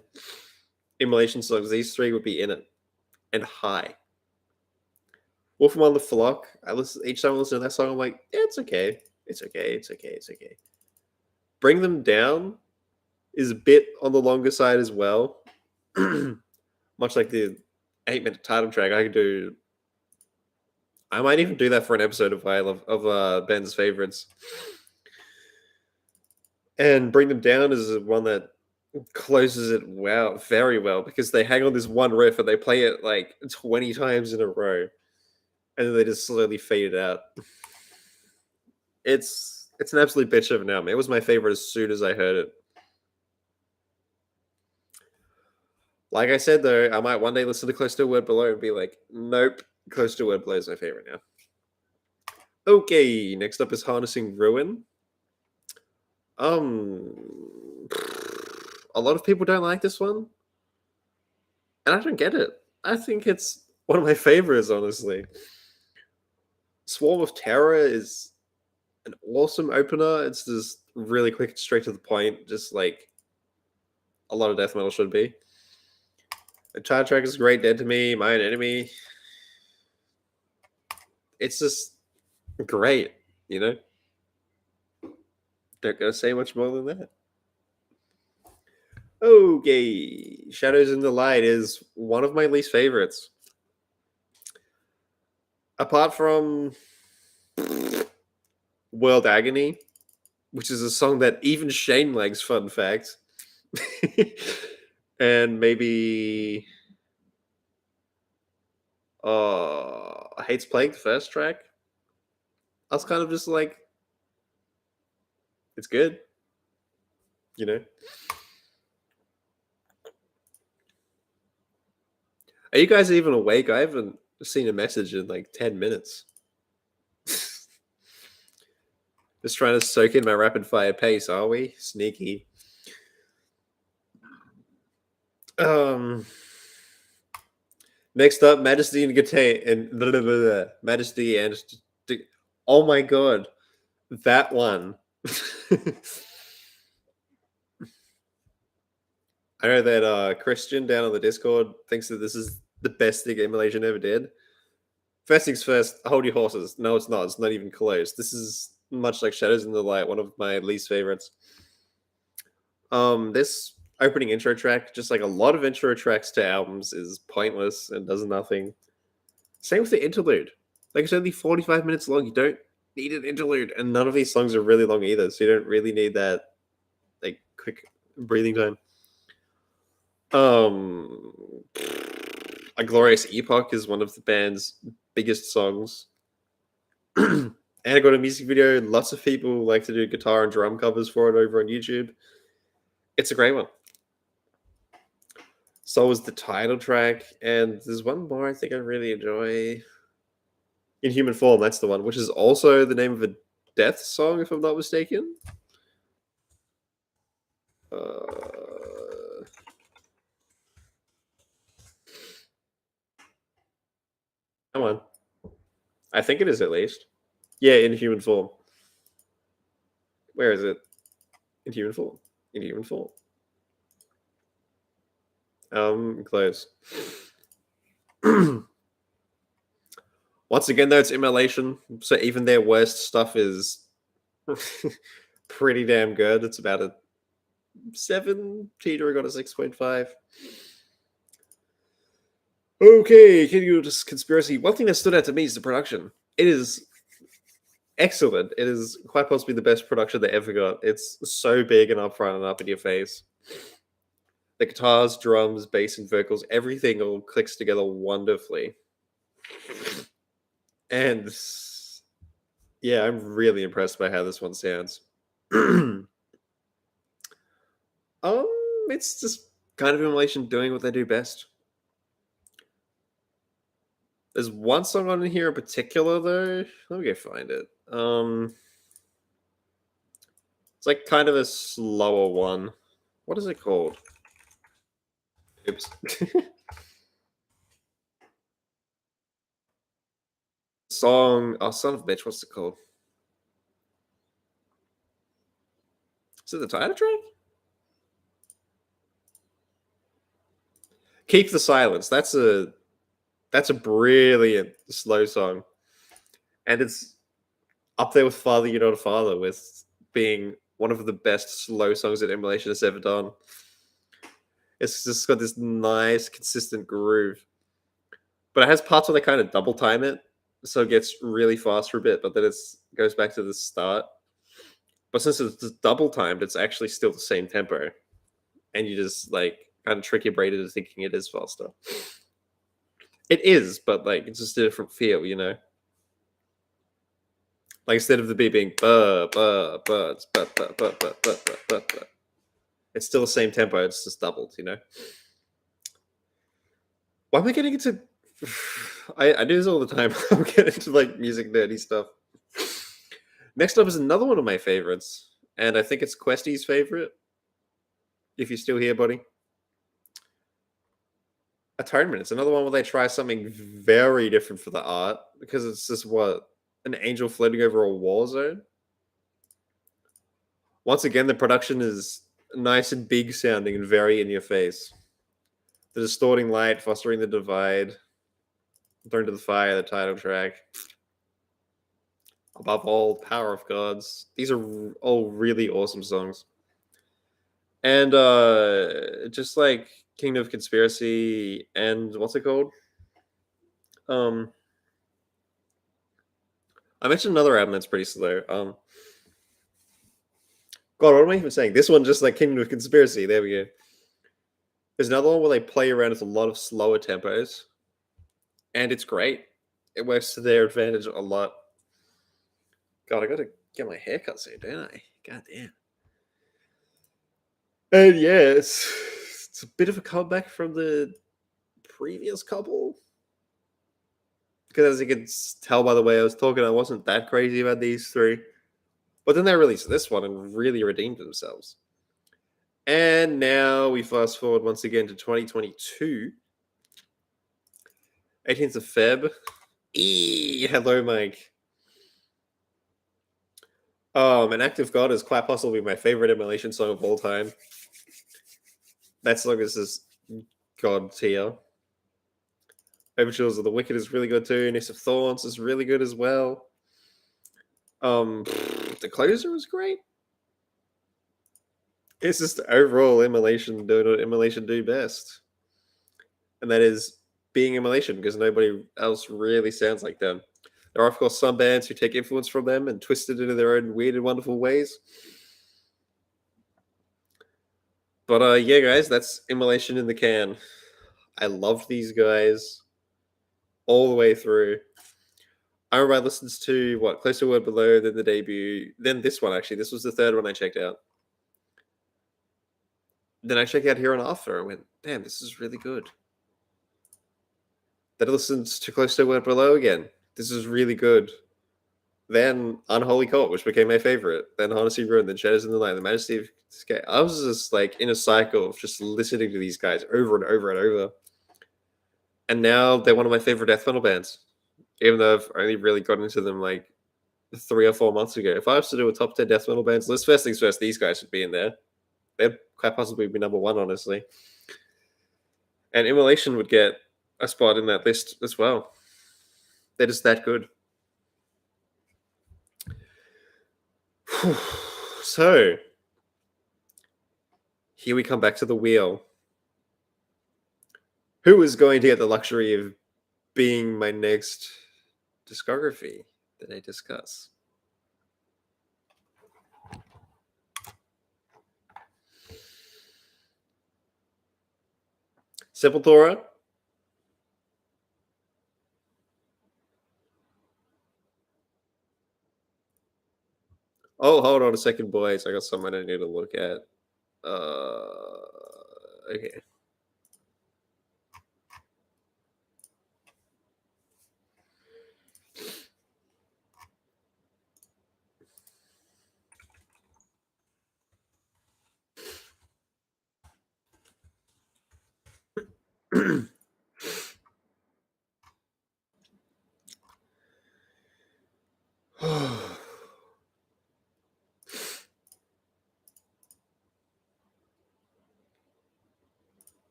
A: Immolation songs, these three would be in it and high. Wolf on the Flock, each time I listen to that song, I'm like, yeah, it's okay. It's okay. It's okay. It's okay. Bring Them Down is a bit on the longer side as well. Much like the 8-minute title track, I might even do that for an episode of Ben's favorites. And Bring Them Down is one that closes it very well, because they hang on this one riff and they play it like 20 times in a row, and then they just slowly fade it out. It's an absolute bitch of an album. It was my favorite as soon as I heard it. Like I said though, I might one day listen to Close to a Word Below and be like, nope, Close to a Word Below is my favorite now. Okay, next up is Harnessing Ruin. A lot of people don't like this one, and I don't get it. I think it's one of my favorites, honestly. Swarm of Terror is an awesome opener. It's just really quick and straight to the point, just like a lot of death metal should be. The title track is great. Dead to Me, My Own Enemy. It's just great, you know? Don't gotta say much more than that. Okay, Shadows in the Light is one of my least favorites. Apart from World Agony, which is a song that even Shane likes, fun fact. And maybe Hates Plague, the first track. I was kind of just like, it's good, you know? Are you guys even awake? I haven't seen a message in like 10 minutes. Just trying to soak in my rapid fire pace, are we? Sneaky. Next up, Majesty and Gate and Majesty and oh my god, that one. I know that Christian down on the Discord thinks that this is the best thing Immolation ever did. First things first, hold your horses. No, it's not. It's not even close. This is much like Shadows in the Light, one of my least favorites. This opening intro track, just like a lot of intro tracks to albums, is pointless and does nothing. Same with the interlude. Like, it's only 45 minutes long. You don't need an interlude, and none of these songs are really long either, so you don't really need that like quick breathing time. A Glorious Epoch is one of the band's biggest songs. And I got a music video. Lots of people like to do guitar and drum covers for it over on YouTube. It's a great one. So was the title track, and there's one more I think I really enjoy. In Human Form, that's the one, which is also the name of a Death song, if I'm not mistaken. Come on. I think it is, at least. Yeah, In Human Form. Where is it? In Human Form. In Human Form. Close. Once again, though, it's Immolation, so even their worst stuff is pretty damn good. It's about a 7, teetering on a 6.5. Okay, can you just conspiracy? One thing that stood out to me is the production. It is excellent. It is quite possibly the best production they ever got. It's so big and upfront and up in your face. The guitars, drums, bass, and vocals, everything all clicks together wonderfully. And yeah, I'm really impressed by how this one sounds. It's just kind of Immolation doing what they do best. There's one song on here in particular, though. Let me go find it. It's like kind of a slower one. What is it called? Oops. Song. Oh, son of a bitch. What's it called? it the title track? Keep the Silence. That's a brilliant slow song, and it's up there with Father You're Not a Father, with being one of the best slow songs that Immolation has ever done. It's just got this nice, consistent groove, but it has parts where they kind of double time it, so it gets really fast for a bit, but then it goes back to the start. But since it's double timed, it's actually still the same tempo, and you just like kind of trick your brain into thinking it is faster. It is, but like it's just a different feel, you know. Like instead of the beat being ba ba ba, it's ba ba ba ba ba ba ba ba. It's still the same tempo. It's just doubled, you know. Why am I getting into? I do this all the time. I'm getting into like music nerdy stuff. Next up is another one of my favorites, and I think it's Questy's favorite. If you're still here, buddy. Atonement. It's another one where they try something very different for the art because it's just what an angel floating over a war zone. Once again, the production is nice and big sounding and very in your face. The distorting light, fostering the divide, Thrown to the Fire, the title track. Above all, Power of Gods. These are all really awesome songs. And just like Kingdom of Conspiracy and what's it called? Um I mentioned another album that's pretty slow. God, what am I even saying? This one just like Kingdom of Conspiracy. There we go. There's another one where they play around with a lot of slower tempos, and it's great. It works to their advantage a lot. God, I gotta get my haircut soon, don't I? God damn. And yeah, it's a bit of a comeback from the previous couple. Because as you can tell by the way I was talking, I wasn't that crazy about these three. But then they released this one and really redeemed themselves. And now we fast forward once again to 2022. 18th of Feb. Hello, Mike. An Act of God is quite possibly my favorite Immolation song of all time. That song is just God tier. Overtures of the Wicked is really good too. Nest of Thorns is really good as well. The Closer is great. It's just overall Immolation doing what Immolation do best, and that is being Immolation because nobody else really sounds like them. There are of course some bands who take influence from them and twist it into their own weird and wonderful ways. But yeah, guys, that's Immolation in the can. I loved these guys all the way through. I remember I listened to what Close to Word Below, then the debut, then this one actually. This was the third one I checked out. Then I checked out Here and After and went, damn, this is really good. Then I listened to Close to Word Below again. This is really good. Then Unholy Cult, which became my favorite. Then Honesty Ruined, then Shadows in the Night, The Majesty of Sky. I was just like in a cycle of just listening to these guys over and over and over. And now they're one of my favorite death metal bands. Even though I've only really gotten into them like 3 or 4 months ago. If I was to do a top 10 death metal bands list, first things first, these guys would be in there. They'd quite possibly be number one, honestly. And Immolation would get a spot in that list as well. They're just that good. So, here we come back to the wheel. Who is going to get the luxury of being my next discography that I discuss? Sepultura. Oh, hold on a second, boys. I got something I need to look at. Okay.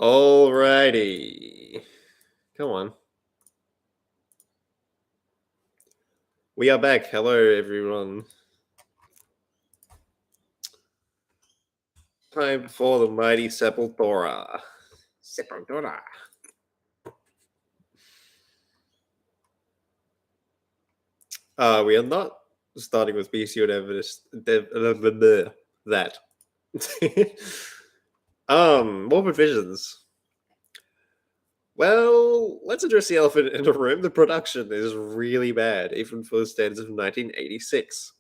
A: Alrighty. Come on. We are back. Hello, everyone. Time for the mighty Sepultura. Sepultura. We are not starting with BC or that. More provisions. Well, let's address the elephant in the room. The production is really bad, even for the standards of 1986.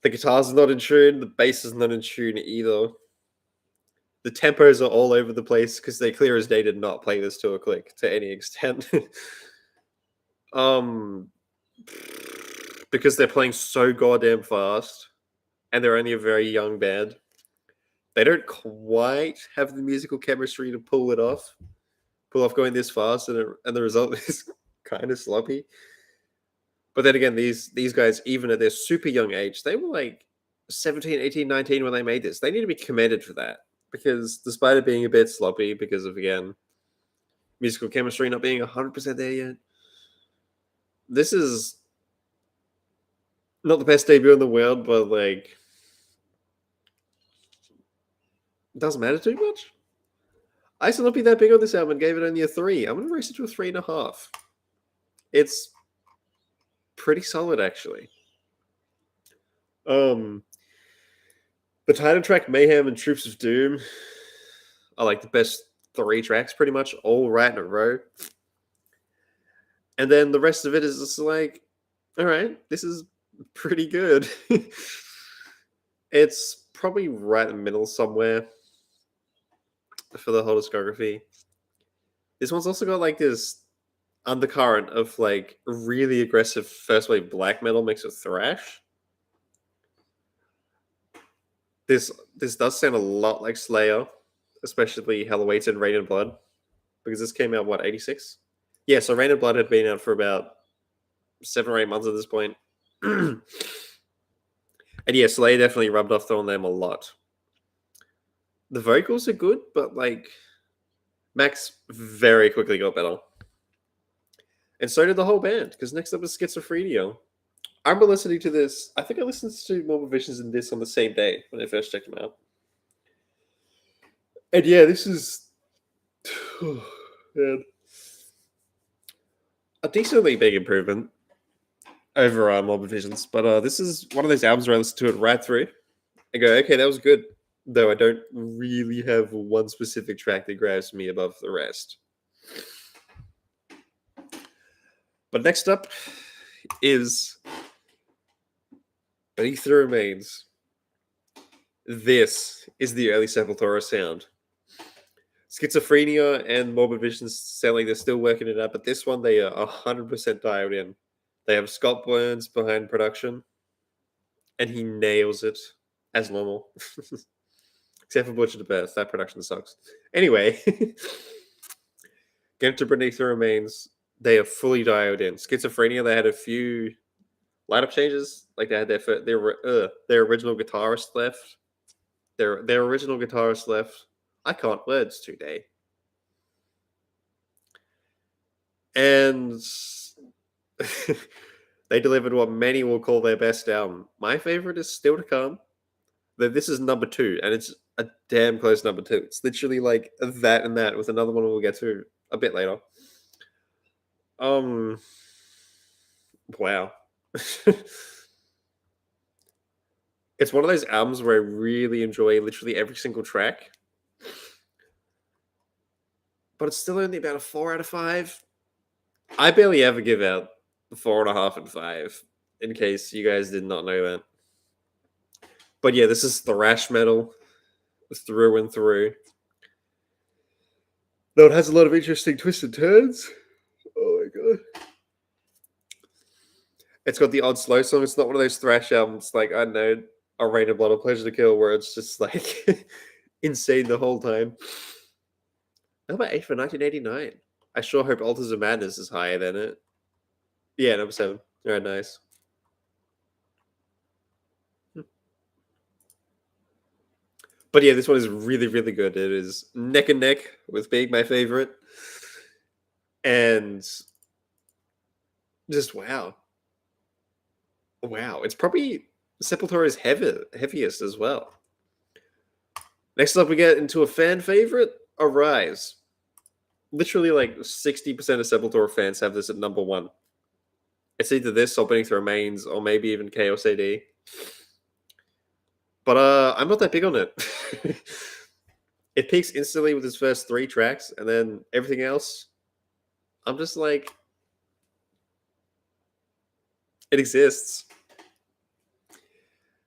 A: The guitars are not in tune, the bass is not in tune either. The tempos are all over the place because they clear as day did not play this to a click to any extent. um, because they're playing so goddamn fast, and they're only a very young band. They don't quite have the musical chemistry to pull off going this fast, and the result is kind of sloppy. But then again, these guys, even at their super young age, they were like 17, 18, 19 when they made this. They need to be commended for that. Because despite it being a bit sloppy, because of, again, musical chemistry not being 100% there yet, this is not the best debut in the world, but, like, it doesn't matter too much. I still not be that big on this album and gave it only a 3. I'm going to raise it to a 3.5. It's pretty solid, actually. The title track Mayhem and Troops of Doom are like the best 3 tracks, pretty much, all right in a row. And then the rest of it is just like, all right, this is pretty good. It's probably right in the middle somewhere for the whole discography. This one's also got like this undercurrent of like really aggressive first wave black metal mixed with thrash. This does sound a lot like Slayer, especially Hell Awaits and Rain and Blood, because this came out what 86. Yeah, so Rain and Blood had been out for about 7 or 8 months at this point. And yeah, Slayer definitely rubbed off on them a lot. The vocals are good, but like Max very quickly got better. And so did the whole band, because next up is Schizophrenia. I remember listening to this. I think I listened to more revisions than this on the same day when I first checked them out. And yeah, this is man, a decently big improvement over Morbid Visions. But this is one of those albums where I listen to it right through and go, okay, that was good. Though I don't really have one specific track that grabs me above the rest. But next up is Beneath the Remains. This is the early Sepultura sound. Schizophrenia and Morbid Visions sound like they're still working it out, but this one they are 100% dialed in. They have Scott Burns behind production, and he nails it as normal. Except for Butcher to Birth, that production sucks. Anyway, get to Beneath the Remains. They are fully dialed in. Schizophrenia, they had a few lineup changes. Like they had their original guitarist left. Their original guitarist left. I can't words today. And they delivered what many will call their best album. My favorite is still to come. This is number 2, and it's a damn close number 2. It's literally like that and that with another one we'll get to a bit later. Wow. It's one of those albums where I really enjoy literally every single track. But it's still only about a 4 out of 5. I barely ever give out the 4.5 and 5, in case you guys did not know that. But yeah, this is thrash metal through and through. Though it has a lot of interesting twists and turns. Oh my god. It's got the odd slow song. It's not one of those thrash albums like, I don't know, A Rain of Blood or Pleasure to Kill, where it's just like insane the whole time. Number 8 for 1989. I sure hope Altars of Madness is higher than it. Yeah, number 7. Alright, nice. But yeah, this one is really, really good. It is neck and neck with being my favorite. And just wow. Wow. It's probably Sepultura's heaviest as well. Next up, we get into a fan favorite, Arise. Literally, like 60% of Sepultura fans have this at number one. It's either this or Beneath the Remains or maybe even Chaos AD. But I'm not that big on it. It peaks instantly with its first three tracks, and then everything else, I'm just like, it exists.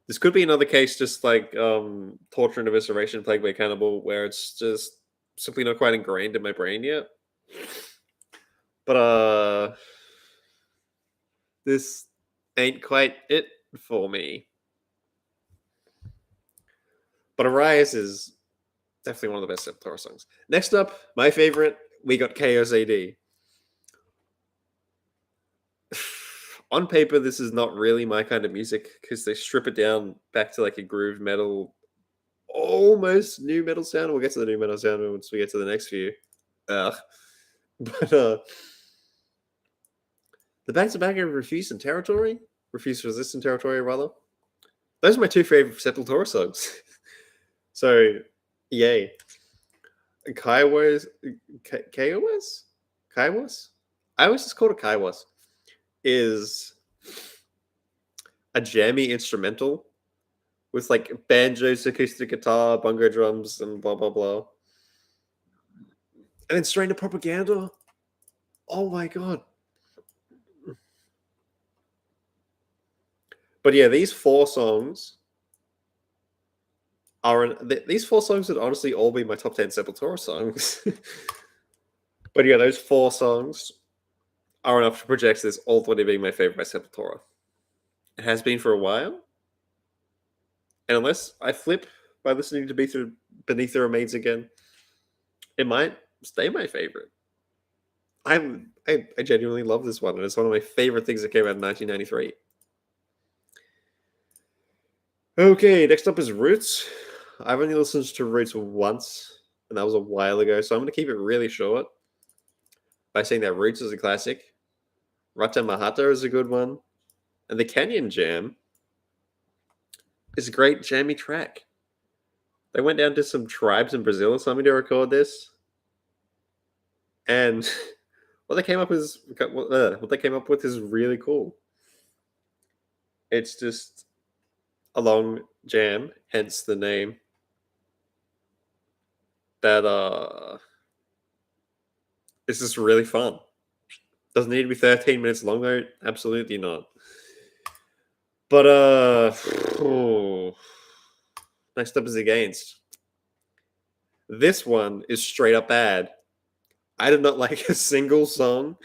A: This could be another case, just like Torture and Evisceration, Plague by Cannibal, where it's just simply not quite ingrained in my brain yet. But this ain't quite it for me. But Arise is definitely one of the best Sepultura songs. Next up, my favorite, we got Chaos AD. On paper, this is not really my kind of music because they strip it down back to like a groove metal, almost new metal sound. We'll get to the new metal sound once we get to the next few. But the back to back of Refuse and Territory, Refuse Resistant Territory, rather. Those are my two favorite Sepultura songs. So, yay. Kaiwas? Kaiwas? Kaiwas? I always just call it Kaiwas. Is a jammy instrumental with like banjos, acoustic guitar, bongo drums, and blah blah blah. And then straight to Propaganda. Oh my god. But yeah, these four songs these four songs would honestly all be my top 10 Sepultura songs. But yeah, those four songs are enough to project this all the way to being my favorite by Sepultura. It has been for a while. And unless I flip by listening to Beneath the Remains again, it might stay my favorite. I genuinely love this one, and it's one of my favorite things that came out in 1993. Okay, next up is Roots. I've only listened to Roots once, and that was a while ago, so I'm going to keep it really short by saying that Roots is a classic, Rata Mahata is a good one, and the Canyon Jam is a great jammy track. They went down to some tribes in Brazil or something to record this, and what they came up with is really cool. It's just a long jam, hence the name. That this is really fun. Doesn't need to be 13 minutes long though. Absolutely not. But next up is Against. This one is straight up bad. I did not like a single song.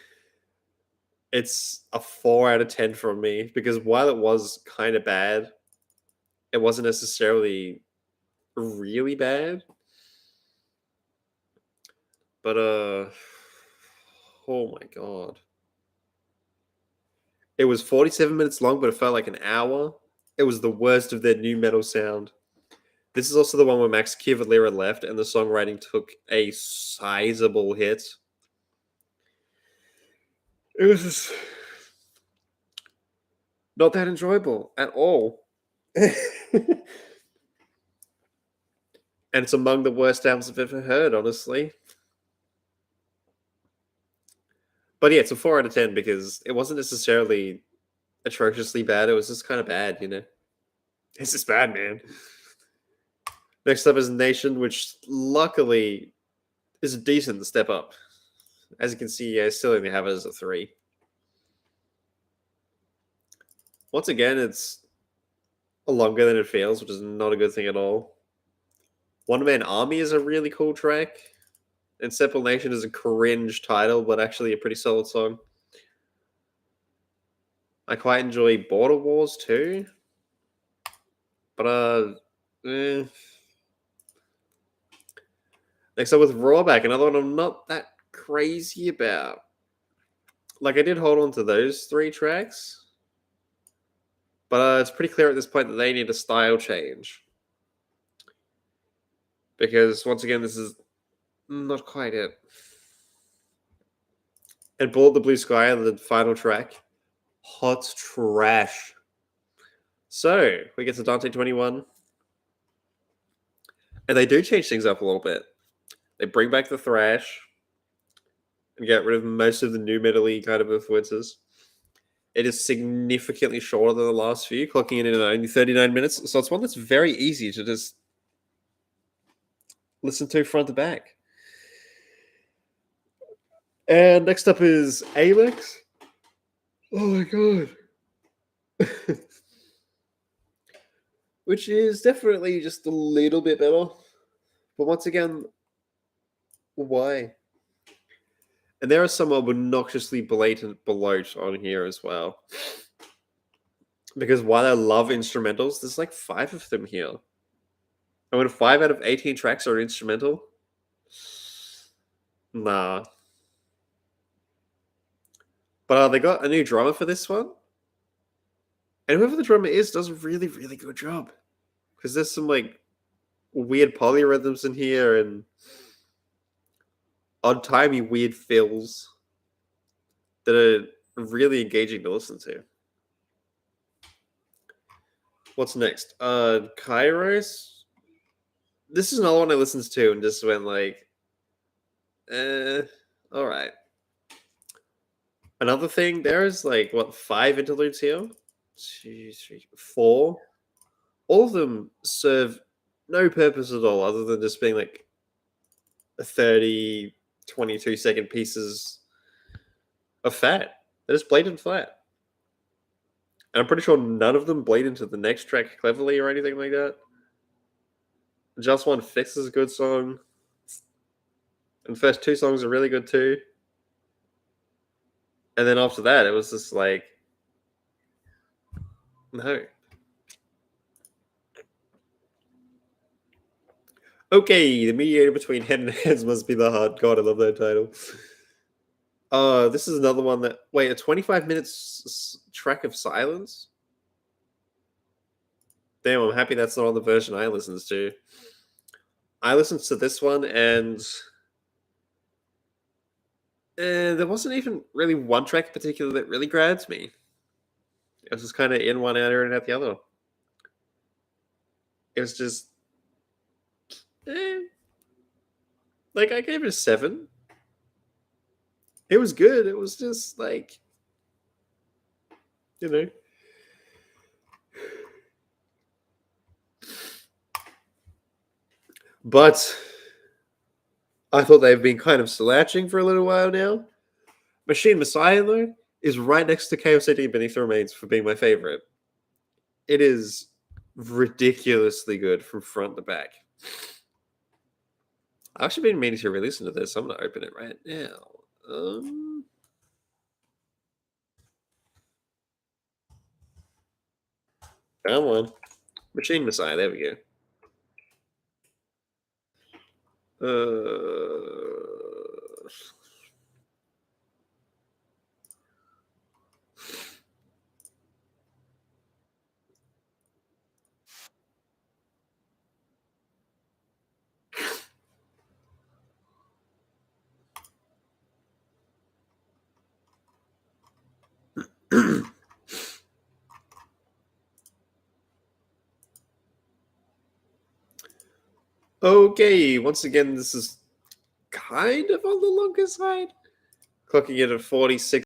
A: It's a 4 out of 10 from me because while it was kind of bad, it wasn't necessarily really bad. But oh my god. It was 47 minutes long, but it felt like an hour. It was the worst of their new metal sound. This is also the one where Max Kivalera left and the songwriting took a sizable hit. It was just not that enjoyable at all. And it's among the worst albums I've ever heard, honestly. But yeah, it's a 4 out of 10 because it wasn't necessarily atrociously bad. It was just kind of bad, you know? It's just bad, man. Next up is Nation, which luckily is a decent step up. As you can see, I still only have it as a 3. Once again, it's longer than it feels, which is not a good thing at all. One Man Army is a really cool track. And Simple Nation is a cringe title, but actually a pretty solid song. I quite enjoy Border Wars too. But next up with Rawback, another one I'm not that crazy about. Like I did hold on to those 3 tracks. But it's pretty clear at this point that they need a style change. because once again, this is not quite it. And Bullet the Blue Sky, the final track, hot trash. So we get to Dante 21, and they do change things up a little bit. They bring back the thrash and get rid of most of the new metal-y kind of influences. It is significantly shorter than the last few, clocking in at only 39 minutes. So it's one that's very easy to just listen to front to back. And next up is Alex. Oh my god. Which is definitely just a little bit better. But once again, why? And there are some obnoxiously blatant bloat on here as well. Because while I love instrumentals, there's like 5 of them here. And when 5 out of 18 tracks are instrumental, nah. But they got a new drummer for this one. And whoever the drummer is does a really, really good job. Because there's some like weird polyrhythms in here and odd-timey weird fills that are really engaging to listen to. What's next? Kairos. This is another one I listened to and just went like, all right. Another thing, there's like what 5 interludes here? 2, 3, 4. All of them serve no purpose at all other than just being like 30, 22-second pieces of fat. They're just blatant flat. And I'm pretty sure none of them bleed into the next track cleverly or anything like that. Just One Fix is a good song. And the first 2 songs are really good too. And then after that, it was just like, no. Okay, the mediator between head and hands must be the heart. God, I love that title. This is another one that wait, a 25 minutes track of silence. Damn, I'm happy that's not on the version I listened to. I listened to this one and there wasn't even really one track in particular that really grabs me. It was just kind of in one ear and out the other. It was just, eh. Like I gave it a 7. It was good. It was just like, you know. But I thought they've been kind of slouching for a little while now. Machine Messiah, though, is right next to Chaos AD Beneath the Remains for being my favorite. It is ridiculously good from front to back. I've actually been meaning to re-listen to this. I'm going to open it right now. Come on. Machine Messiah, there we go. Okay, once again, this is kind of on the longer side. Clocking in at 46